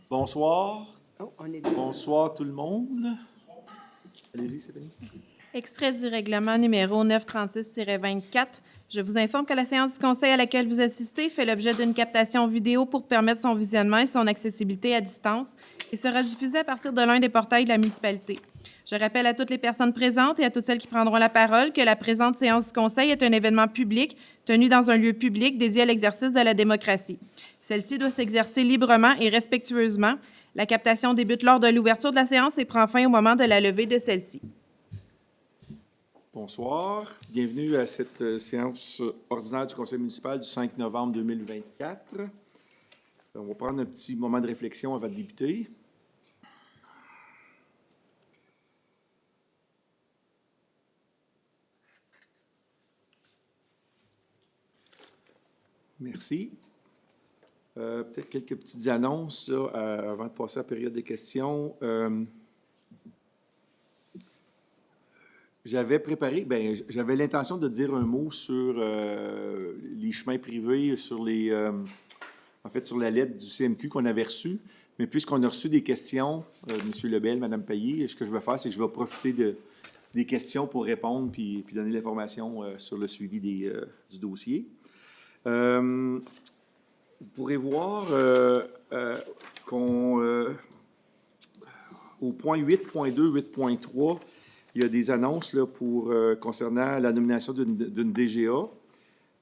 Bonsoir. Oh, on est Bonsoir tout le monde. Allez-y, Stéphanie. Extrait du règlement numéro 936-24. Je vous informe que la séance du conseil à laquelle vous assistez fait l'objet d'une captation vidéo pour permettre son visionnement et son accessibilité à distance et sera diffusée à partir de l'un des portails de la municipalité. Je rappelle à toutes les personnes présentes et à toutes celles qui prendront la parole que la présente séance du conseil est un événement public tenu dans un lieu public dédié à l'exercice de la démocratie. Celle-ci doit s'exercer librement et respectueusement. La captation débute lors de l'ouverture de la séance et prend fin au moment de la levée de celle-ci. Bonsoir. Bienvenue à cette séance ordinaire du conseil municipal du 5 novembre 2024. On va prendre un petit moment de réflexion avant de débuter. Merci. Peut-être quelques petites annonces là, avant de passer à la période des questions. J'avais préparé, j'avais l'intention de dire un mot sur les chemins privés, sur sur la lettre du CMQ qu'on avait reçue. Mais puisqu'on a reçu des questions, M. Lebel, Mme Payet, ce que je vais faire, c'est que je vais profiter des questions pour répondre puis donner l'information sur le suivi du dossier. Vous pourrez voir au point 8.2, 8.3, il y a des annonces là, concernant la nomination d'une DGA,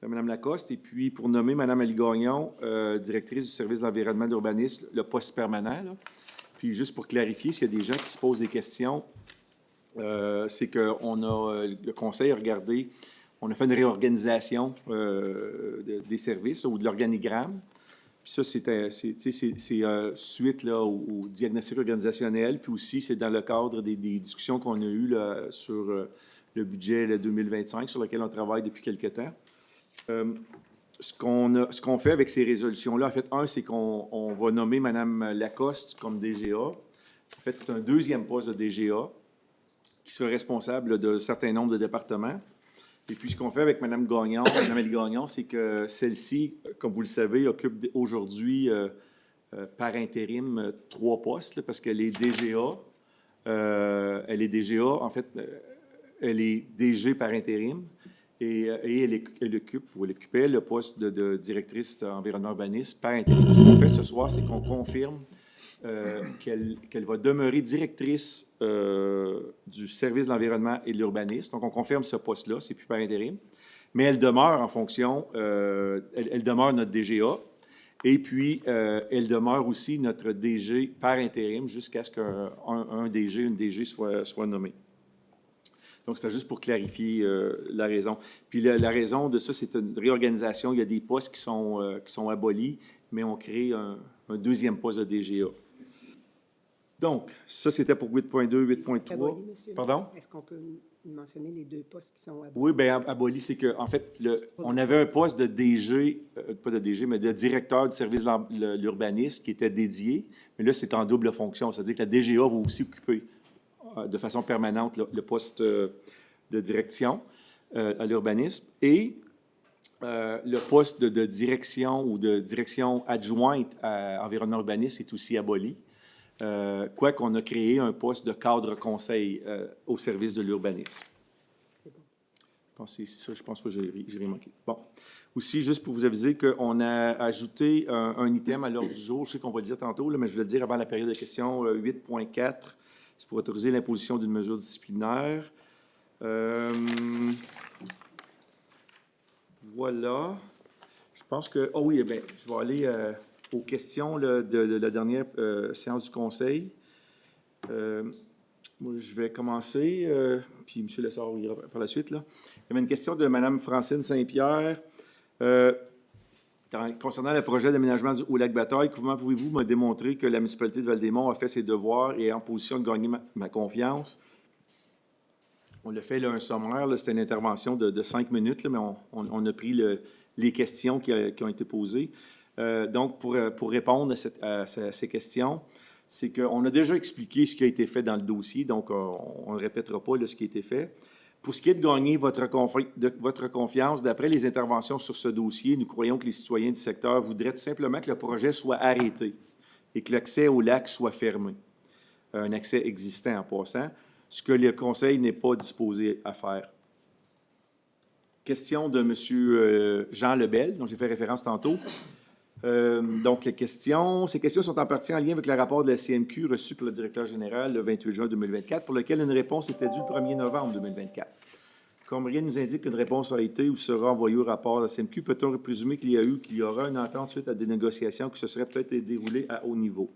Mme Lacoste, et puis pour nommer Mme Ali Gagnon, directrice du service d'environnement et d'urbanisme, le poste permanent. Là. Puis juste pour clarifier, s'il y a des gens qui se posent des questions, c'est que le conseil a regardé, on a fait une réorganisation des services ou de l'organigramme. Puis ça, c'est suite là, au diagnostic organisationnel, puis aussi c'est dans le cadre des discussions qu'on a eues là, sur le budget là, 2025, sur lequel on travaille depuis quelque temps. Ce qu'on fait avec ces résolutions-là, en fait, c'est qu'on va nommer Mme Lacoste comme DGA. En fait, c'est un deuxième poste de DGA qui sera responsable d'un certain nombre de départements. Et puis, ce qu'on fait avec Mme Gagnon, Mme Ali Gagnon, c'est que celle-ci, comme vous le savez, occupe aujourd'hui par intérim 3 postes, là, parce qu'elle est DGA. Elle est DGA, en fait, elle est DG par intérim et elle occupait le poste de directrice environnement urbanisme par intérim. Ce qu'on fait ce soir, c'est qu'on confirme qu'elle va demeurer directrice du service de l'environnement et de l'urbanisme. Donc, on confirme ce poste-là, c'est plus par intérim. Mais elle demeure en fonction, elle demeure notre DGA. Et puis, elle demeure aussi notre DG par intérim jusqu'à ce qu'un DG, une DG soit nommé. Donc, c'était juste pour clarifier la raison. Puis, la raison de ça, c'est une réorganisation. Il y a des postes qui sont abolis, mais on crée un deuxième poste de DGA. Donc, ça, c'était pour 8.2, 8.3. Pardon? Est-ce qu'on peut mentionner les 2 postes qui sont abolis? Oui, bien, aboli, c'est qu'en fait, on avait un poste de DG, pas de DG, mais de directeur du service de l'urbanisme qui était dédié, mais là, c'est en double fonction. C'est-à-dire que la DGA va aussi occuper de façon permanente le poste de direction à l'urbanisme et le poste de direction ou de direction adjointe à environnement urbanisme est aussi aboli. Quoiqu'on a créé un poste de cadre conseil au service de l'urbanisme. Je pense que c'est ça, je pense que j'ai rien manqué. Bon. Aussi, juste pour vous aviser qu'on a ajouté un item à l'ordre du jour, je sais qu'on va le dire tantôt, là, mais je vais le dire avant la période de questions, 8.4, c'est pour autoriser l'imposition d'une mesure disciplinaire. Voilà. Je pense que... Oh oui, bien, je vais aller aux questions là, de la dernière séance du conseil. Moi, je vais commencer, puis M. Lessard ira par la suite. Là. Il y avait une question de Mme Francine Saint-Pierre. Concernant le projet d'aménagement au lac Bataille, comment pouvez-vous me démontrer que la municipalité de Val-des-Monts a fait ses devoirs et est en position de gagner ma confiance? On l'a fait, là, un sommaire, c'était une intervention de 5 minutes, là, mais on a pris les questions qui ont été posées. Donc, pour répondre à ces questions, c'est qu'on a déjà expliqué ce qui a été fait dans le dossier, donc on ne répétera pas là, ce qui a été fait. Pour ce qui est de gagner votre confiance, d'après les interventions sur ce dossier, nous croyons que les citoyens du secteur voudraient tout simplement que le projet soit arrêté et que l'accès au lac soit fermé. Un accès existant en passant, ce que le Conseil n'est pas disposé à faire. Question de M. Jean Lebel, dont j'ai fait référence tantôt. Donc, ces questions sont en partie en lien avec le rapport de la CMQ reçu par le directeur général le 28 juin 2024, pour lequel une réponse était due le 1er novembre 2024. Comme rien ne nous indique qu'une réponse a été ou sera envoyée au rapport de la CMQ, peut-on présumer qu'il y aura une entente suite à des négociations qui se seraient peut-être déroulées à haut niveau?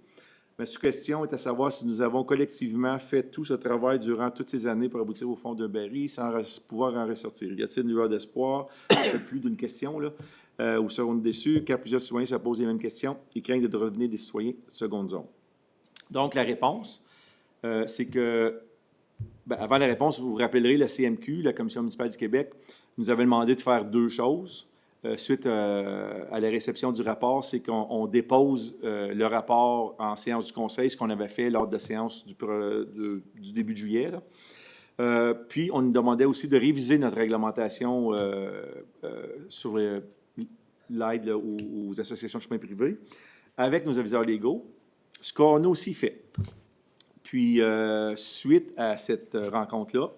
Ma sous-question est à savoir si nous avons collectivement fait tout ce travail durant toutes ces années pour aboutir au fond d'un baril sans pouvoir en ressortir. Y a-t-il une lueur d'espoir? Plus d'une question, là. Ou serons-nous déçus, car plusieurs citoyens se posent les mêmes questions et craignent de devenir des citoyens de seconde zone. Donc, la réponse, c'est que, avant la réponse, vous vous rappellerez, la CMQ, la Commission municipale du Québec, nous avait demandé de faire deux choses. Suite à la réception du rapport, c'est qu'on dépose le rapport en séance du Conseil, ce qu'on avait fait lors de la séance du début de juillet, là. Puis, on nous demandait aussi de réviser notre réglementation sur l'aide aux associations de chemins privés avec nos aviseurs légaux, ce qu'on a aussi fait. Puis, suite à cette rencontre-là,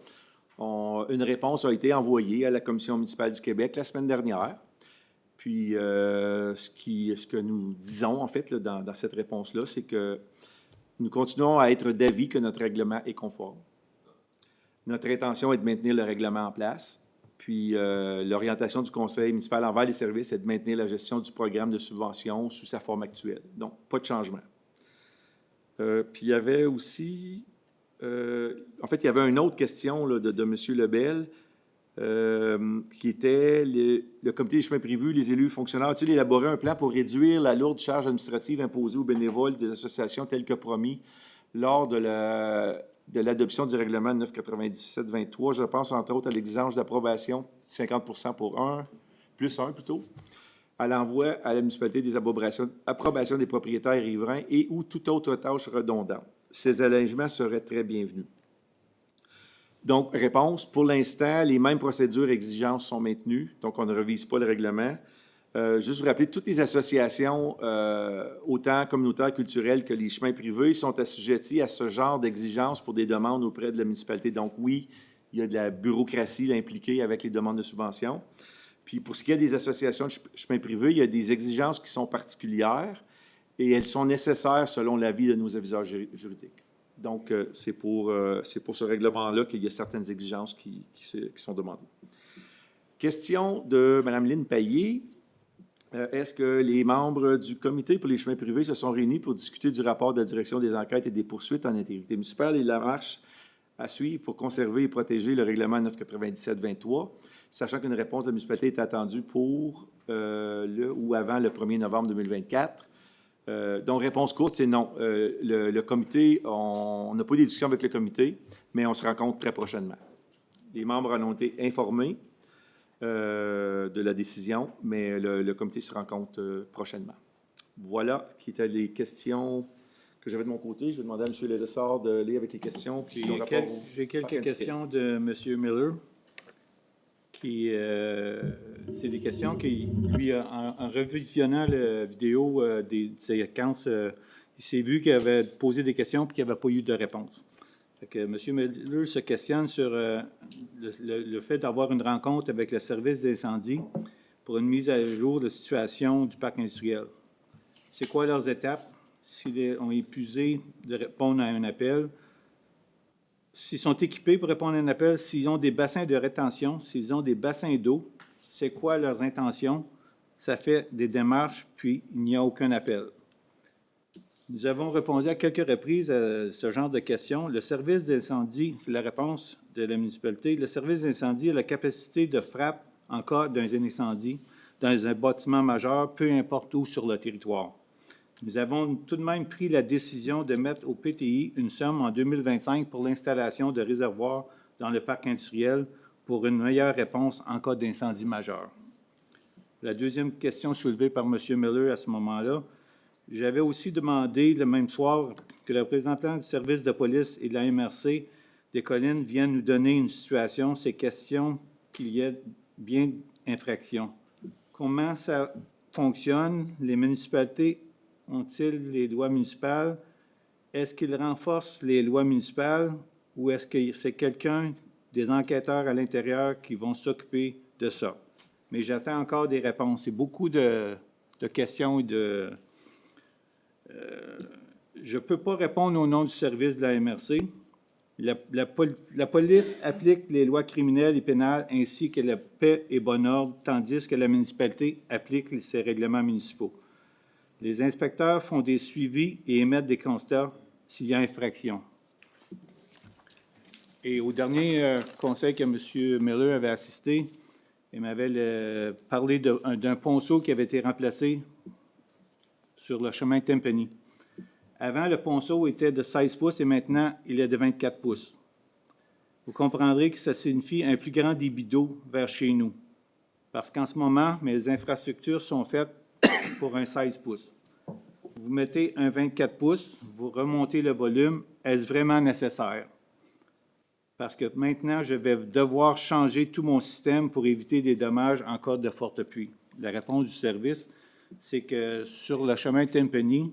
une réponse a été envoyée à la Commission municipale du Québec la semaine dernière. Puis, ce que nous disons, en fait, là, dans cette réponse-là, c'est que nous continuons à être d'avis que notre règlement est conforme. Notre intention est de maintenir le règlement en place. Puis, l'orientation du Conseil municipal envers les services est de maintenir la gestion du programme de subvention sous sa forme actuelle. Donc, pas de changement. Puis, il y avait aussi... en fait, il y avait une autre question là, de M. Lebel, qui était le comité des chemins privés, les élus fonctionnaires ont-ils élaboré un plan pour réduire la lourde charge administrative imposée aux bénévoles des associations telles que promis lors de l'adoption du règlement 997-23. Je pense entre autres à l'exigence d'approbation 50 pour plus un plutôt, à l'envoi à la municipalité des approbations des propriétaires riverains et ou toute autre tâche redondante. Ces allégements seraient très bienvenus. Donc, réponse, pour l'instant, les mêmes procédures et exigences sont maintenues, donc on ne revise pas le règlement. Juste vous rappeler, toutes les associations, autant communautaires, culturelles que les chemins privés, sont assujettis à ce genre d'exigences pour des demandes auprès de la municipalité. Donc oui, il y a de la bureaucratie impliquée avec les demandes de subventions. Puis pour ce qui est des associations de chemins privés, il y a des exigences qui sont particulières et elles sont nécessaires selon l'avis de nos aviseurs juridiques. Donc, c'est pour ce règlement-là qu'il y a certaines exigences qui sont demandées. Question de Mme Lynne Payet. Est-ce que les membres du comité pour les chemins privés se sont réunis pour discuter du rapport de la direction des enquêtes et des poursuites en intégrité municipale et la marche à suivre pour conserver et protéger le règlement 997-23, sachant qu'une réponse de la municipalité est attendue pour le ou avant le 1er novembre 2024? Donc, réponse courte, c'est non. Le comité, on n'a pas eu de discussion avec le comité, mais on se rencontre très prochainement. Les membres en ont été informés de la décision, mais le comité se rencontre prochainement. Voilà qui étaient les questions que j'avais de mon côté. Je vais demander à M. Ledessard de lire avec les questions. J'ai quelques questions de M. Miller. C'est des questions qui, lui, en revisionnant la vidéo des séquences, il s'est vu qu'il avait posé des questions et qu'il n'y avait pas eu de réponse. Fait que M. Miller se questionne sur le fait d'avoir une rencontre avec le service d'incendie pour une mise à jour de situation du parc industriel. C'est quoi leurs étapes? S'ils ont épuisé de répondre à un appel, s'ils sont équipés pour répondre à un appel, s'ils ont des bassins de rétention, s'ils ont des bassins d'eau, c'est quoi leurs intentions? Ça fait des démarches, puis il n'y a aucun appel. Nous avons répondu à quelques reprises à ce genre de questions. Le service d'incendie, c'est la réponse de la municipalité, le service d'incendie a la capacité de frappe en cas d'un incendie dans un bâtiment majeur, peu importe où sur le territoire. Nous avons tout de même pris la décision de mettre au PTI une somme en 2025 pour l'installation de réservoirs dans le parc industriel pour une meilleure réponse en cas d'incendie majeur. La deuxième question soulevée par M. Miller à ce moment-là, j'avais aussi demandé le même soir que le représentant du service de police et de la MRC des Collines vienne nous donner une situation, ces questions qu'il y ait bien infraction. Comment ça fonctionne? Les municipalités ont-ils les lois municipales? Est-ce qu'ils renforcent les lois municipales ou est-ce que c'est quelqu'un, des enquêteurs à l'intérieur qui vont s'occuper de ça? Mais j'attends encore des réponses. C'est beaucoup de questions et de... je ne peux pas répondre au nom du service de la MRC. La police applique les lois criminelles et pénales ainsi que la paix et bon ordre, tandis que la municipalité applique ses règlements municipaux. Les inspecteurs font des suivis et émettent des constats s'il y a infraction. Et au dernier conseil que M. Miller avait assisté, il m'avait parlé d'un ponceau qui avait été remplacé sur le chemin Tempany. Avant, le ponceau était de 16 pouces et maintenant, il est de 24 pouces. Vous comprendrez que ça signifie un plus grand débit d'eau vers chez nous. Parce qu'en ce moment, mes infrastructures sont faites pour un 16 pouces. Vous mettez un 24 pouces, vous remontez le volume. Est-ce vraiment nécessaire? Parce que maintenant, je vais devoir changer tout mon système pour éviter des dommages en cas de forte pluie. La réponse du service, c'est que sur le chemin Tempany,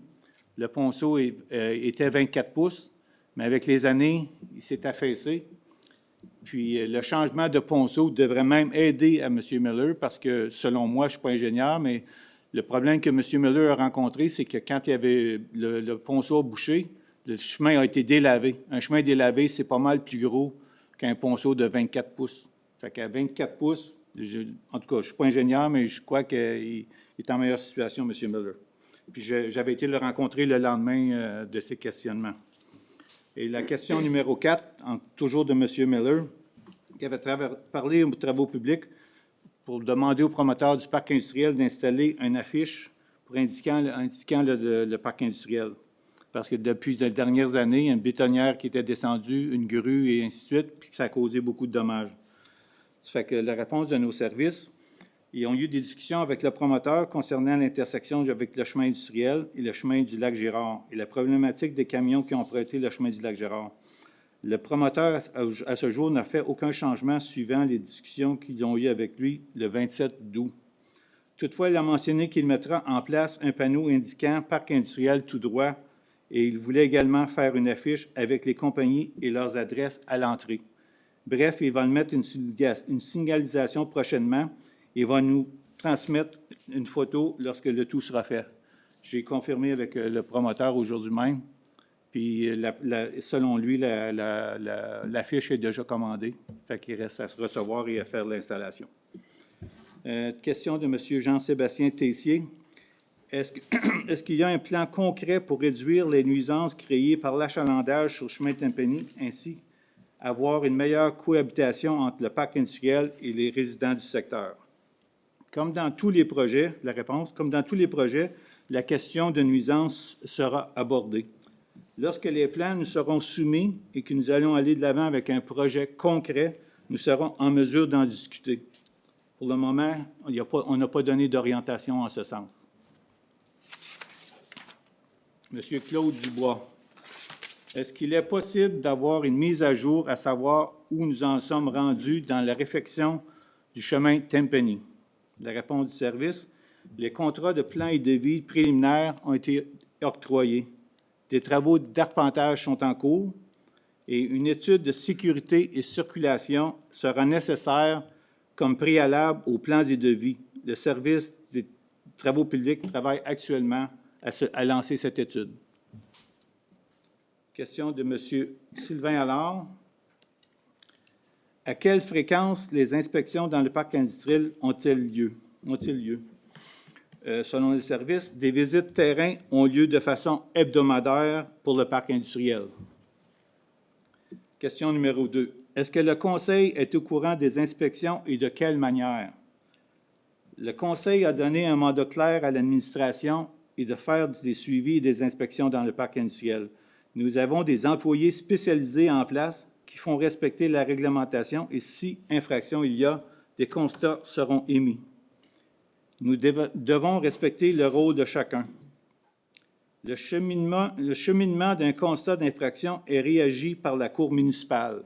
le ponceau était 24 pouces, mais avec les années, il s'est affaissé. Puis le changement de ponceau devrait même aider à M. Miller parce que, selon moi, je ne suis pas ingénieur, mais le problème que M. Miller a rencontré, c'est que quand il y avait le ponceau bouché, le chemin a été délavé. Un chemin délavé, c'est pas mal plus gros qu'un ponceau de 24 pouces. Fait qu'à 24 pouces, en tout cas, je ne suis pas ingénieur, mais je crois qu'il est en meilleure situation, M. Miller. Puis j'avais été le rencontrer le lendemain de ces questionnements. Et la question numéro 4, toujours de M. Miller, qui avait parlé aux travaux publics pour demander au promoteur du parc industriel d'installer une affiche pour indiquant le parc industriel. Parce que depuis les dernières années, il y a une bétonnière qui était descendue, une grue et ainsi de suite, puis ça a causé beaucoup de dommages. Ça fait que la réponse de nos services, ils ont eu des discussions avec le promoteur concernant l'intersection avec le chemin industriel et le chemin du lac Girard et la problématique des camions qui ont emprunté le chemin du lac Girard. Le promoteur, à ce jour, n'a fait aucun changement suivant les discussions qu'ils ont eues avec lui le 27 août. Toutefois, il a mentionné qu'il mettra en place un panneau indiquant « Parc industriel tout droit » et il voulait également faire une affiche avec les compagnies et leurs adresses à l'entrée. Bref, il va mettre une signalisation prochainement et va nous transmettre une photo lorsque le tout sera fait. J'ai confirmé avec le promoteur aujourd'hui même, puis selon lui, l'affiche est déjà commandée. Fait qu'il reste à se recevoir et à faire l'installation. Question de M. Jean-Sébastien Tessier. Est-ce qu'il y a un plan concret pour réduire les nuisances créées par l'achalandage sur le chemin Tempany, ainsi avoir une meilleure cohabitation entre le parc industriel et les résidents du secteur? Comme dans tous les projets, la réponse, comme dans tous les projets, la question de nuisance sera abordée. Lorsque les plans nous seront soumis et que nous allons aller de l'avant avec un projet concret, nous serons en mesure d'en discuter. Pour le moment, on n'a pas donné d'orientation en ce sens. Monsieur Claude Dubois, est-ce qu'il est possible d'avoir une mise à jour à savoir où nous en sommes rendus dans la réfection du chemin Tempany? La réponse du service, les contrats de plan et de devis préliminaires ont été octroyés. Des travaux d'arpentage sont en cours et une étude de sécurité et circulation sera nécessaire comme préalable aux plans et devis. Le service des travaux publics travaille actuellement à lancer cette étude. Question de M. Sylvain Allard. À quelle fréquence les inspections dans le parc industriel ont-elles lieu? Selon les services, des visites terrain ont lieu de façon hebdomadaire pour le parc industriel. Question numéro 2. Est-ce que le Conseil est au courant des inspections et de quelle manière? Le Conseil a donné un mandat clair à l'administration et de faire des suivis et des inspections dans le parc industriel. Nous avons des employés spécialisés en place qui font respecter la réglementation et si infraction il y a, des constats seront émis. Nous devons respecter le rôle de chacun. Le cheminement d'un constat d'infraction est réagi par la Cour municipale.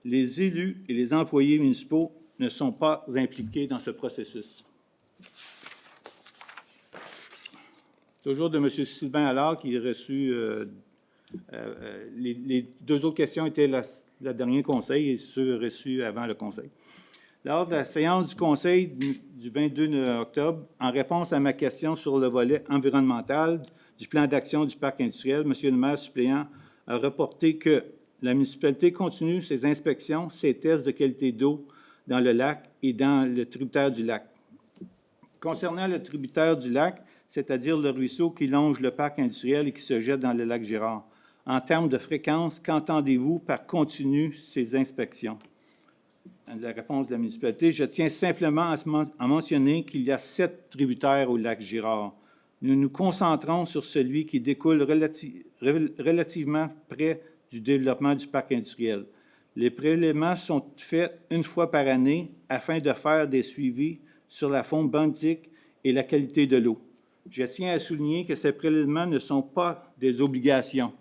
Les élus et les employés municipaux ne sont pas impliqués dans ce processus. Toujours de M. Sylvain Allard, qui a reçu les deux autres questions étaient la dernière conseil et ceux reçus avant le conseil. Lors de la séance du conseil du 22 octobre, en réponse à ma question sur le volet environnemental du plan d'action du parc industriel, M. le maire suppléant a reporté que la municipalité continue ses inspections, ses tests de qualité d'eau dans le lac et dans le tributaire du lac. Concernant le tributaire du lac, c'est-à-dire le ruisseau qui longe le parc industriel et qui se jette dans le lac Girard, en termes de fréquence, qu'entendez-vous par continu ces inspections? La réponse de la municipalité, je tiens simplement à mentionner qu'il y a 7 tributaires au lac Girard. Nous nous concentrons sur celui qui découle relativement près du développement du parc industriel. Les prélèvements sont faits une fois par année afin de faire des suivis sur la faune benthique et la qualité de l'eau. Je tiens à souligner que ces prélèvements ne sont pas des obligations,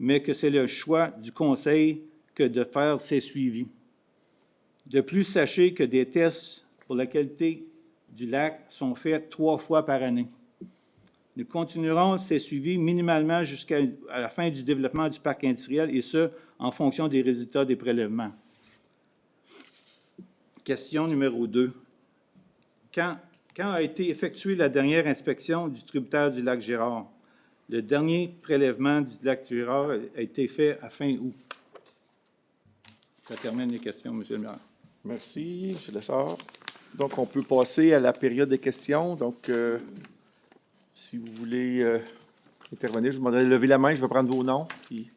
mais que c'est le choix du conseil que de faire ces suivis. De plus, sachez que des tests pour la qualité du lac sont faits 3 fois par année. Nous continuerons ces suivis minimalement jusqu'à la fin du développement du parc industriel, et ce, en fonction des résultats des prélèvements. Question numéro 2. Quand a été effectuée la dernière inspection du tributaire du lac Girard? Le dernier prélèvement du lac Girard a été fait à fin août. Ça termine les questions, M. le maire. Merci, M. Lessard. Donc, on peut passer à la période des questions. Donc, si vous voulez intervenir, je vous demanderai de lever la main. Je vais prendre vos noms. Puis,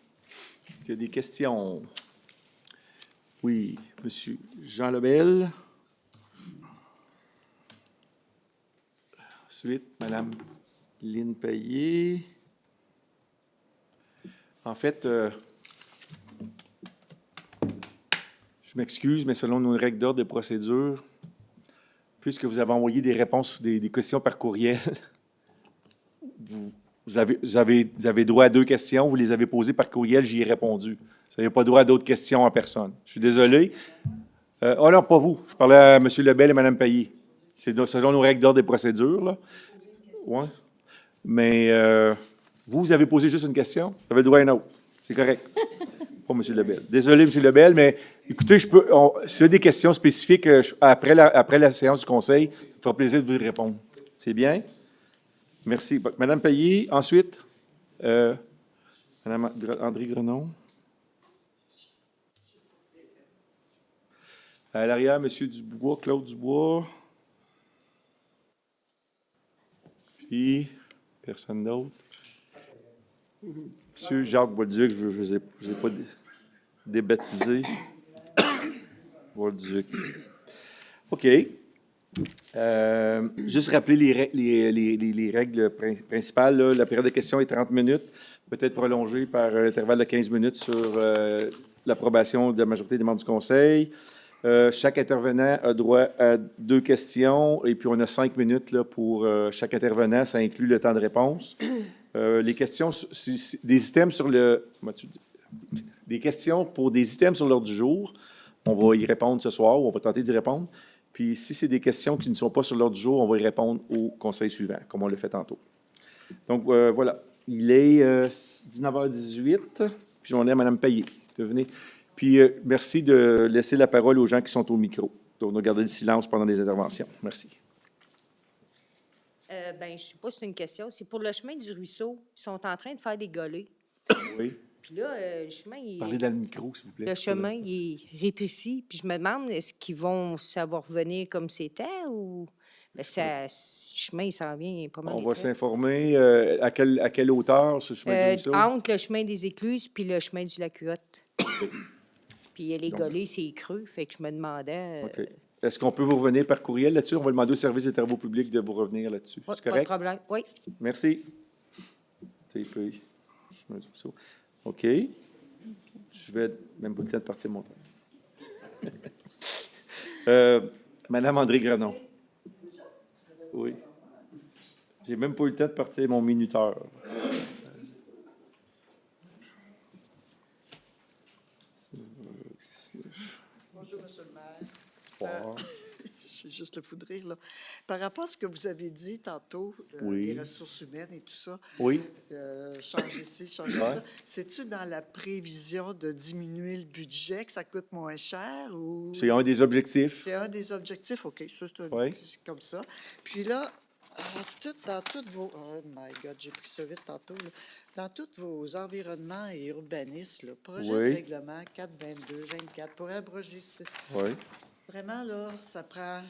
est-ce qu'il y a des questions? Oui, M. Jean Lebel. Ensuite, Mme Lynne Payet. En fait, je m'excuse, mais selon nos règles d'ordre de procédure, puisque vous avez envoyé des réponses, des questions par courriel, vous avez droit à 2 questions, vous les avez posées par courriel, j'y ai répondu. Vous n'avez pas droit à d'autres questions en personne. Je suis désolé. Oh non, pas vous. Je parlais à M. Lebel et Mme Payet. C'est selon nos règles d'ordre des procédures, là. Ouais. Mais vous avez posé juste une question. Vous avez le droit à une autre. C'est correct. Pas M. Lebel. Désolé, M. Lebel, mais écoutez, s'il y a des questions spécifiques après la séance du conseil, il me fera plaisir de vous y répondre. C'est bien? Merci. Mme Payet, ensuite, Mme André Grenon. À l'arrière, M. Dubois, Claude Dubois. Puis, personne d'autre. M. Jacques Bolduc, je ne vous ai pas débaptisé. Bolduc. OK. Juste rappeler les règles principales. Là. La période de questions est 30 minutes, peut-être prolongée par un intervalle de 15 minutes sur l'approbation de la majorité des membres du conseil. Chaque intervenant a droit à 2 questions et puis on a 5 minutes là, pour chaque intervenant. Ça inclut le temps de réponse. Les questions, des items sur le... Des questions pour des items sur l'ordre du jour. On va y répondre ce soir ou on va tenter d'y répondre. Puis si c'est des questions qui ne sont pas sur l'ordre du jour, on va y répondre au conseil suivant, comme on l'a fait tantôt. Donc voilà. Il est 19h18. Puis on est à Mme Payet. Devenez... Puis, merci de laisser la parole aux gens qui sont au micro. Donc, on a gardé le silence pendant les interventions. Merci. Bien, je ne sais pas si c'est une question. C'est pour le chemin du ruisseau. Ils sont en train de faire des golets. Oui. Puis là, le chemin, Parlez dans le micro, s'il vous plaît. le chemin, il est rétréci. Puis je me demande, est-ce qu'ils vont savoir revenir comme c'était ou... Ben, le chemin, il s'en vient pas mal. On va s'informer à quelle hauteur ce chemin du ruisseau? Entre le chemin des Écluses puis le chemin du Lac-Huot. Puis les Donc, golets, c'est creux. Fait que je me demandais... OK. Est-ce qu'on peut vous revenir par courriel là-dessus? On va demander au service des travaux publics de vous revenir là-dessus. C'est pas de correct? problème. Oui. Merci. OK. Je vais même pas le temps de partir mon temps. Madame André Grenon. Oui. J'ai même pas eu le temps de partir mon minuteur. Bonjour, M. le maire. j'ai juste le fou de rire, là. Par rapport à ce que vous avez dit tantôt, Oui. les ressources humaines et tout ça, Oui. changer ci, changer Ouais. ça, c'est-tu dans la prévision de diminuer le budget, que ça coûte moins cher, ou... C'est un des objectifs. C'est un des objectifs, OK, ça, Oui. c'est comme ça. Puis là, dans toutes vos... Oh my God, j'ai pris ça vite tantôt. Là. Dans tous vos environnements et urbanismes, là, projet Oui. de règlement 422-24, pour abroger ça. Oui. Vraiment, là, ça prend...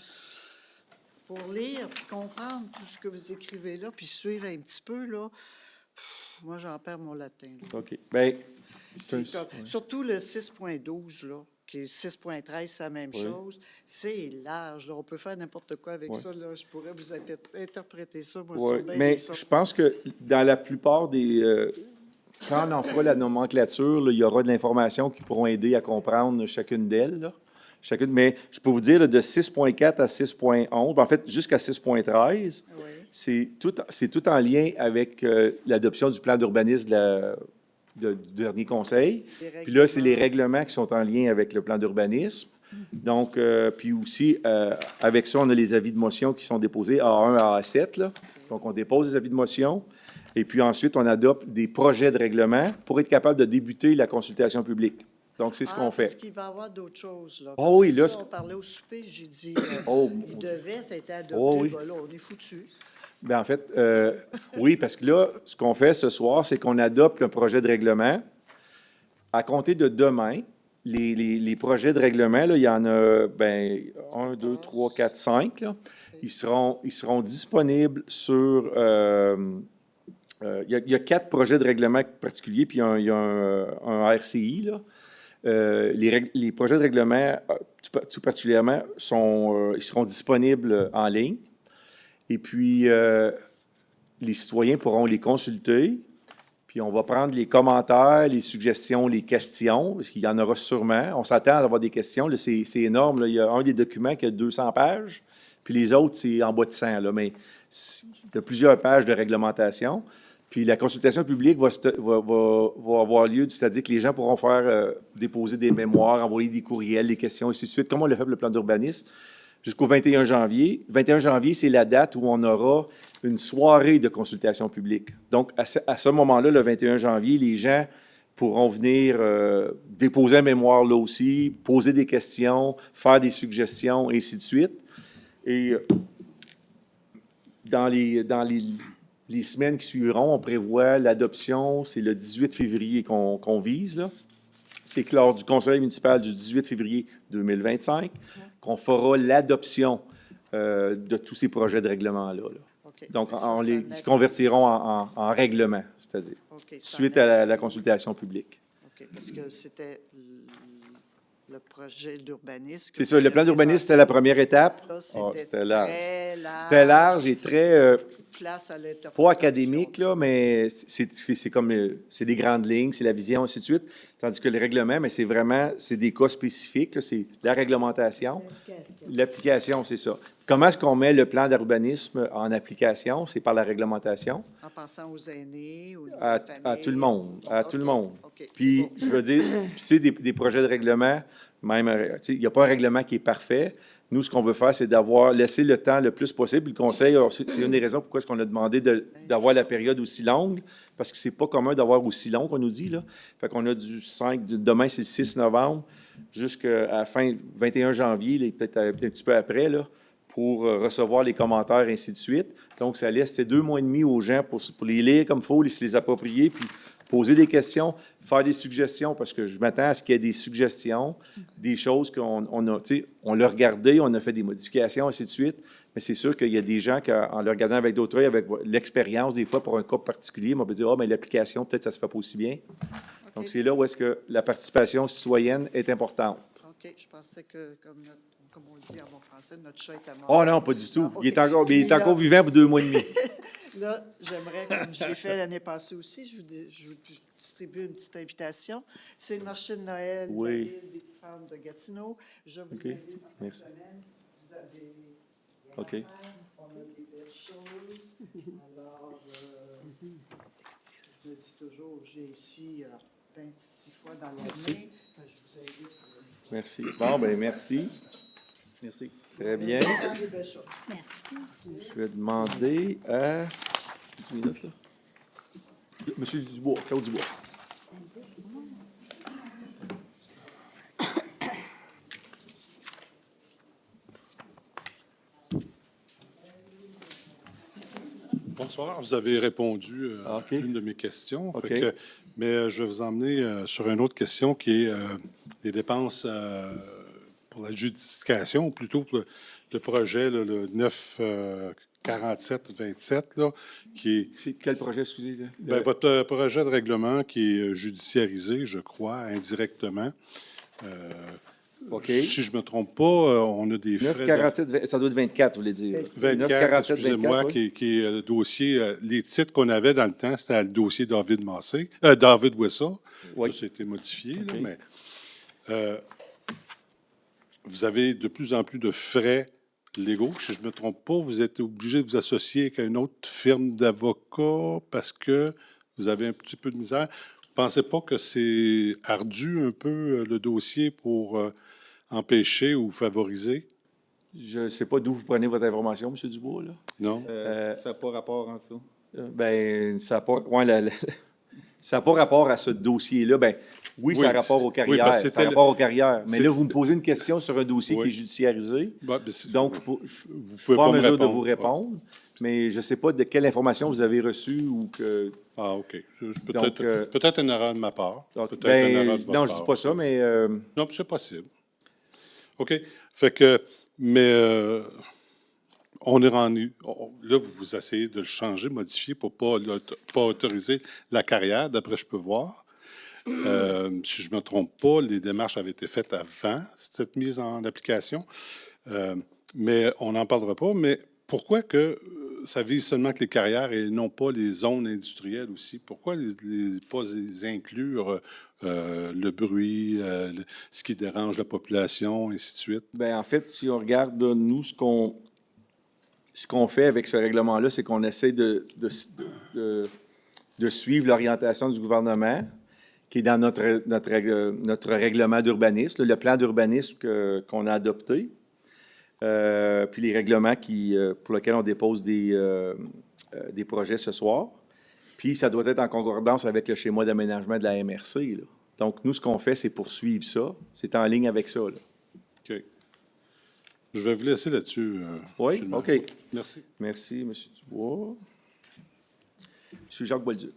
Pour lire puis comprendre tout ce que vous écrivez là, puis suivre un petit peu, là, moi, j'en perds mon latin. Là. OK. Bien, C'est comme- Surtout le 6.12, là, qui est 6.13, c'est la même Oui. chose. C'est large, là. On peut faire n'importe quoi avec Oui. ça, là. Je pourrais vous interpréter ça, moi, oui. sur bien Mais des sortes. je pense que dans la plupart des... quand on en fera la nomenclature, là, il y aura de l'information qui pourront aider à comprendre chacune d'elles. Là. Mais je peux vous dire, là, de 6.4 à 6.11, en fait, jusqu'à 6.13, Oui. c'est tout en lien avec l'adoption du plan d'urbanisme du dernier conseil. Les Puis là, c'est les règlements. règlements qui sont en lien avec le plan d'urbanisme. Donc, puis aussi, avec ça, on a les avis de motion qui sont déposés A1 à A7. Là. Donc, on dépose les avis de motion. Et puis ensuite, on adopte des projets de règlement pour être capable de débuter la consultation publique. Donc, c'est ce qu'on Parce fait. qu'il va y avoir d'autres choses, là. Oh Parce oui, que là, ça, on parlait au souper, j'ai dit, Oh, il devait, ça a été adopté. Oh oui. Ben là, on est foutu. bien, en fait, oui, parce que là, ce qu'on fait ce soir, c'est qu'on adopte un projet de règlement. À compter de demain, les projets de règlement, là, il y en a 1, 2, 3, 4, 5. Là. Ils seront disponibles sur... il y a 4 projets de règlement particuliers, puis il y a un RCI. Là. Les projets de règlement, tout particulièrement, ils seront disponibles en ligne. Et puis, les citoyens pourront les consulter. Puis, on va prendre les commentaires, les suggestions, les questions, parce qu'il y en aura sûrement. On s'attend à avoir des questions. Là, c'est énorme. Là. Il y a un des documents qui a 200 pages, puis les autres, c'est en bas de 100. Là. Mais il y a plusieurs pages de réglementation. Puis la consultation publique va avoir lieu, c'est-à-dire que les gens pourront faire déposer des mémoires, envoyer des courriels, des questions, et ainsi de suite, comme on le fait pour le plan d'urbanisme, jusqu'au 21 janvier. 21 janvier, c'est la date où on aura une soirée de consultation publique. Donc, à ce moment-là, le 21 janvier, les gens pourront venir déposer un mémoire là aussi, poser des questions, faire des suggestions, et ainsi de suite. Et dans les semaines qui suivront, on prévoit l'adoption, c'est le 18 février qu'on vise, là. C'est que lors du conseil municipal du 18 février 2025 qu'on fera l'adoption de tous ces projets de règlement-là. Là. OK. Donc, Ça, on c'est les un acte. convertiront en règlement, c'est-à-dire, OK, c'est suite un à acte. la consultation publique. OK, parce que c'était le projet d'urbanisme. C'est ça, le plan d'urbanisme, c'était la première étape. Là, C'était large. très large. C'était large et très... Place à l'interprétation. pas académique, là, mais c'est comme c'est des grandes lignes, c'est la vision, ainsi de suite. Tandis que le règlement, mais c'est des cas spécifiques, là, c'est la réglementation. L'application, c'est ça. Comment est-ce qu'on met le plan d'urbanisme en application? C'est par la réglementation. En pensant aux aînés, aux À familles. tout le monde. À tout le OK, monde. OK, Puis, c'est bon. je veux dire, c'est des projets de règlement, même, tu sais, il n'y a pas un règlement qui est parfait. Nous, ce qu'on veut faire, c'est laisser le temps le plus possible. Le conseil, alors, c'est une des raisons pourquoi est-ce qu'on a demandé d'avoir la période aussi longue, parce que c'est pas commun d'avoir aussi long qu'on nous dit, là. Fait qu'on a du 5, demain, c'est le 6 novembre, jusqu'à la fin, 21 janvier, là, peut-être un petit peu après, là, pour recevoir les commentaires, ainsi de suite. Donc, ça laisse 2 mois et demi aux gens pour les lire comme il faut, se les approprier, puis poser des questions, faire des suggestions, parce que je m'attends à ce qu'il y ait des suggestions, des choses qu'on a, tu sais, on l'a regardé, on a fait des modifications, ainsi de suite, mais c'est sûr qu'il y a des gens qui, en le regardant avec d'autres œils, avec l'expérience, des fois, pour un cas particulier, on peut dire, mais l'application, peut-être, ça se fait pas aussi bien. Donc, c'est là où est-ce que la participation citoyenne est importante. OK, je pensais que, comme on le dit en bon français, notre chat est à mort. Oh non, pas du tout. Ah, Il est OK. encore, il est Puis là- encore vivant pour 2 mois et demi. Là, j'aimerais, comme je l'ai fait l'année passée aussi, je vous distribue une petite invitation. C'est le marché de Noël de la Oui. ville des Centres de Gatineau. Je vous OK. invite en fin de Merci. semaine, si vous avez rien à OK. faire, on a des belles choses. Alors, je me dis toujours, j'ai ici 26 fois dans l'année. Je vous invite. Merci. Bon, ben merci. Merci. Très bien. Merci. Je vais demander à... Une minute, là. Monsieur Dubois, Claude Dubois. Bonsoir, vous avez répondu Ah, OK. à une de mes questions. OK. Mais je vais vous emmener sur une autre question qui est les dépenses pour la justification, ou plutôt pour le projet, là, le 947-27, là, qui est C'est quel projet, excusez? Là? ben, votre projet de règlement qui est judiciarisé, je crois, indirectement. OK. Si je ne me trompe pas, on a des frais... 947, ça doit être 24, vous voulez dire. 24, 947, excusez-moi, 24, oui. qui est le dossier, les titres qu'on avait dans le temps, c'était le dossier David Massé, David Wessa. Oui. Ça a été modifié, là, OK. mais vous avez de plus en plus de frais légaux. Si je ne me trompe pas, vous êtes obligé de vous associer avec une autre firme d'avocats parce que vous avez un petit peu de misère. Vous ne pensez pas que c'est ardu un peu le dossier pour empêcher ou favoriser? Je ne sais pas d'où vous prenez votre information, M. Dubois, là. Non? Ça n'a pas rapport en ça. Ben, ça n'a pas, ça a pas rapport à ce dossier-là. Ben, oui, ça a Oui, rapport aux oui, carrières. parce que ça a c'était rapport aux carrières. Mais c'est- là, vous me posez une question sur un dossier Oui. qui est judiciarisé. Ben, ben, Donc, je ne vous suis pouvez pas en me mesure de répondre. vous répondre. Mais je ne sais pas de quelle information vous avez reçue ou que. Ah, OK. Donc, Peut-être une erreur de ma part. Donc, Peut-être ben, une erreur de votre non, je ne dis part. pas ça, mais Non, c'est possible. OK. Fait que, mais on est rendu. Là, vous essayez de le changer, modifier pour ne pas autoriser la carrière, d'après je peux voir. Si je ne me trompe pas, les démarches avaient été faites avant cette mise en application. Mais on n'en parlera pas. Mais pourquoi que ça vise seulement que les carrières et non pas les zones industrielles aussi? Pourquoi pas les inclure le bruit, ce qui dérange la population, ainsi de suite? ben, en fait, si on regarde, là, nous, ce qu'on fait avec ce règlement-là, c'est qu'on essaie de suivre l'orientation du gouvernement, qui est dans notre règlement d'urbanisme, le plan d'urbanisme qu'on a adopté, puis les règlements pour lesquels on dépose des projets ce soir. Puis ça doit être en concordance avec le schéma d'aménagement de la MRC, là. Donc, nous, ce qu'on fait, c'est poursuivre ça. C'est en ligne avec ça, là. OK. Je vais vous laisser là-dessus. Oui? Monsieur le maire. OK. Merci. Merci, M. Dubois. M. Jacques Bolduc.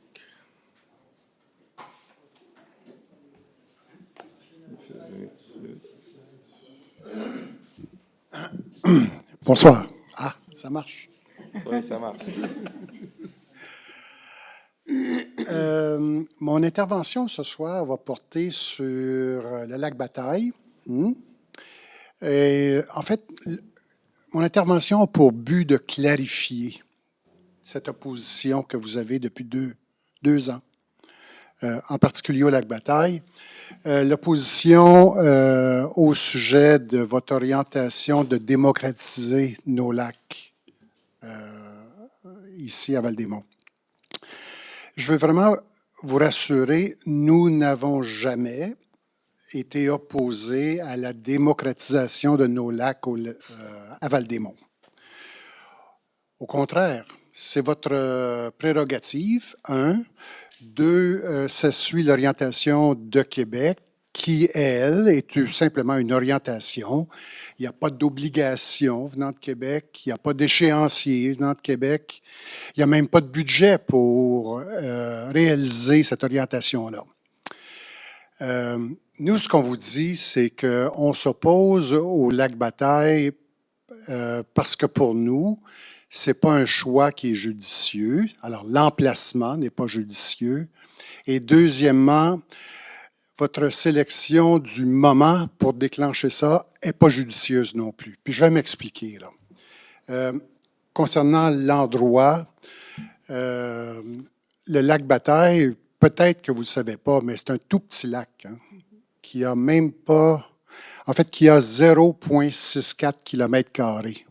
Bonsoir. Ah, ça marche. Oui, ça marche. Mon intervention ce soir va porter sur le lac Bataille. Et, en fait, mon intervention a pour but de clarifier cette opposition que vous avez depuis deux ans, en particulier au lac Bataille. L'opposition au sujet de votre orientation de démocratiser nos lacs ici à Val-des-Monts. Je veux vraiment vous rassurer, nous n'avons jamais été opposés à la démocratisation de nos lacs à Val-des-Monts. Au contraire, c'est votre prérogative, un. Deux, ça suit l'orientation de Québec, qui, elle, est tout simplement une orientation. Il n'y a pas d'obligation venant de Québec, il n'y a pas d'échéancier venant de Québec, il n'y a même pas de budget pour réaliser cette orientation-là. Nous, ce qu'on vous dit, c'est qu'on s'oppose au lac Bataille parce que pour nous, ce n'est pas un choix qui est judicieux. Alors, l'emplacement n'est pas judicieux. Et deuxièmement, votre sélection du moment pour déclencher ça n'est pas judicieuse non plus. Puis je vais m'expliquer, là. Concernant l'endroit, le lac Bataille, peut-être que vous ne le savez pas, mais c'est un tout petit lac, hein, qui a même pas... En fait, qui a 0,64 km²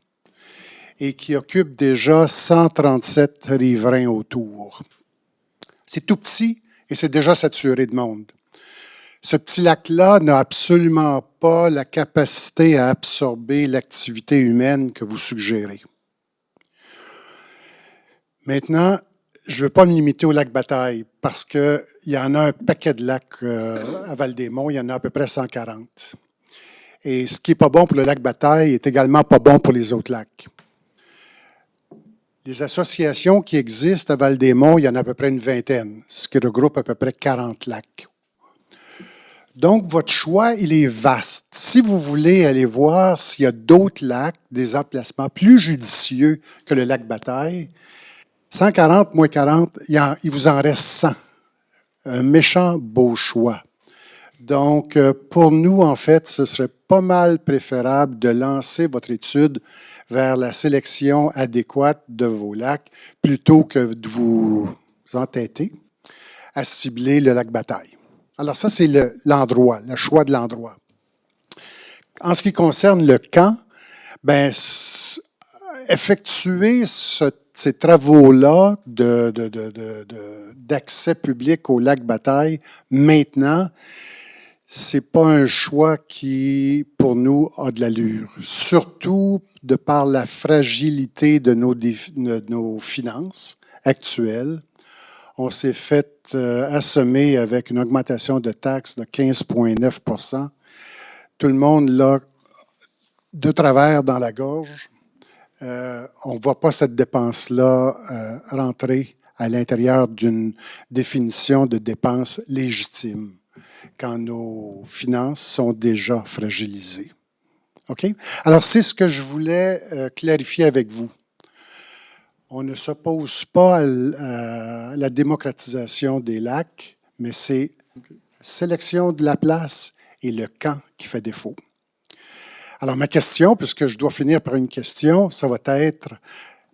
et qui occupe déjà 137 riverains autour. C'est tout petit et c'est déjà saturé de monde. Ce petit lac-là n'a absolument pas la capacité à absorber l'activité humaine que vous suggérez. Maintenant, je ne veux pas me limiter au lac Bataille parce qu'il y en a un paquet de lacs à Val-des-Monts, il y en a à peu près 140. Et ce qui n'est pas bon pour le lac Bataille est également pas bon pour les autres lacs. Les associations qui existent à Val-des-Monts, il y en a à peu près une vingtaine, ce qui regroupe à peu près 40 lacs. Donc, votre choix, il est vaste. Si vous voulez aller voir s'il y a d'autres lacs, des emplacements plus judicieux que le lac Bataille, 140 moins 40, il vous en reste 100. Un méchant beau choix. Donc, pour nous, en fait, ce serait pas mal préférable de lancer votre étude vers la sélection adéquate de vos lacs plutôt que de vous entêter à cibler le lac Bataille. Alors ça, c'est l'endroit, le choix de l'endroit. En ce qui concerne le camp, ben, effectuer ces travaux-là d'accès public au lac Bataille maintenant, c'est pas un choix qui, pour nous, a de l'allure. Surtout de par la fragilité de nos finances actuelles. On s'est fait assommer avec une augmentation de taxes de 15,9 %. Tout le monde l'a de travers dans la gorge. On ne voit pas cette dépense-là rentrer à l'intérieur d'une définition de dépense légitime quand nos finances sont déjà fragilisées. OK? Alors, c'est ce que je voulais clarifier avec vous. On ne s'oppose pas à la démocratisation des lacs, mais c'est la sélection de la place et le camp qui fait défaut. Alors, ma question, puisque je dois finir par une question, ça va être,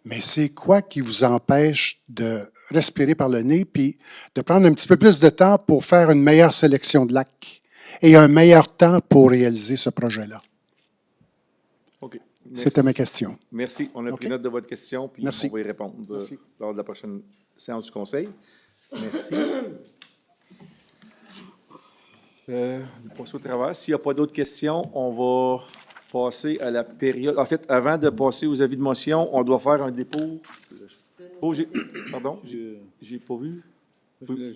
mais c'est quoi qui vous empêche de respirer par le nez puis de prendre un petit peu plus de temps pour faire une meilleure sélection de lacs et un meilleur temps pour réaliser ce projet-là? OK. C'était ma question. Merci. On a pris OK. note de votre question, puis Merci. on va y répondre Merci. lors de la prochaine séance du Conseil. Merci. On passe au travers. S'il n'y a pas d'autres questions, on va passer à la période. En fait, avant de passer aux avis de motion, on doit faire un dépôt. Oh, pardon, j'ai pas vu.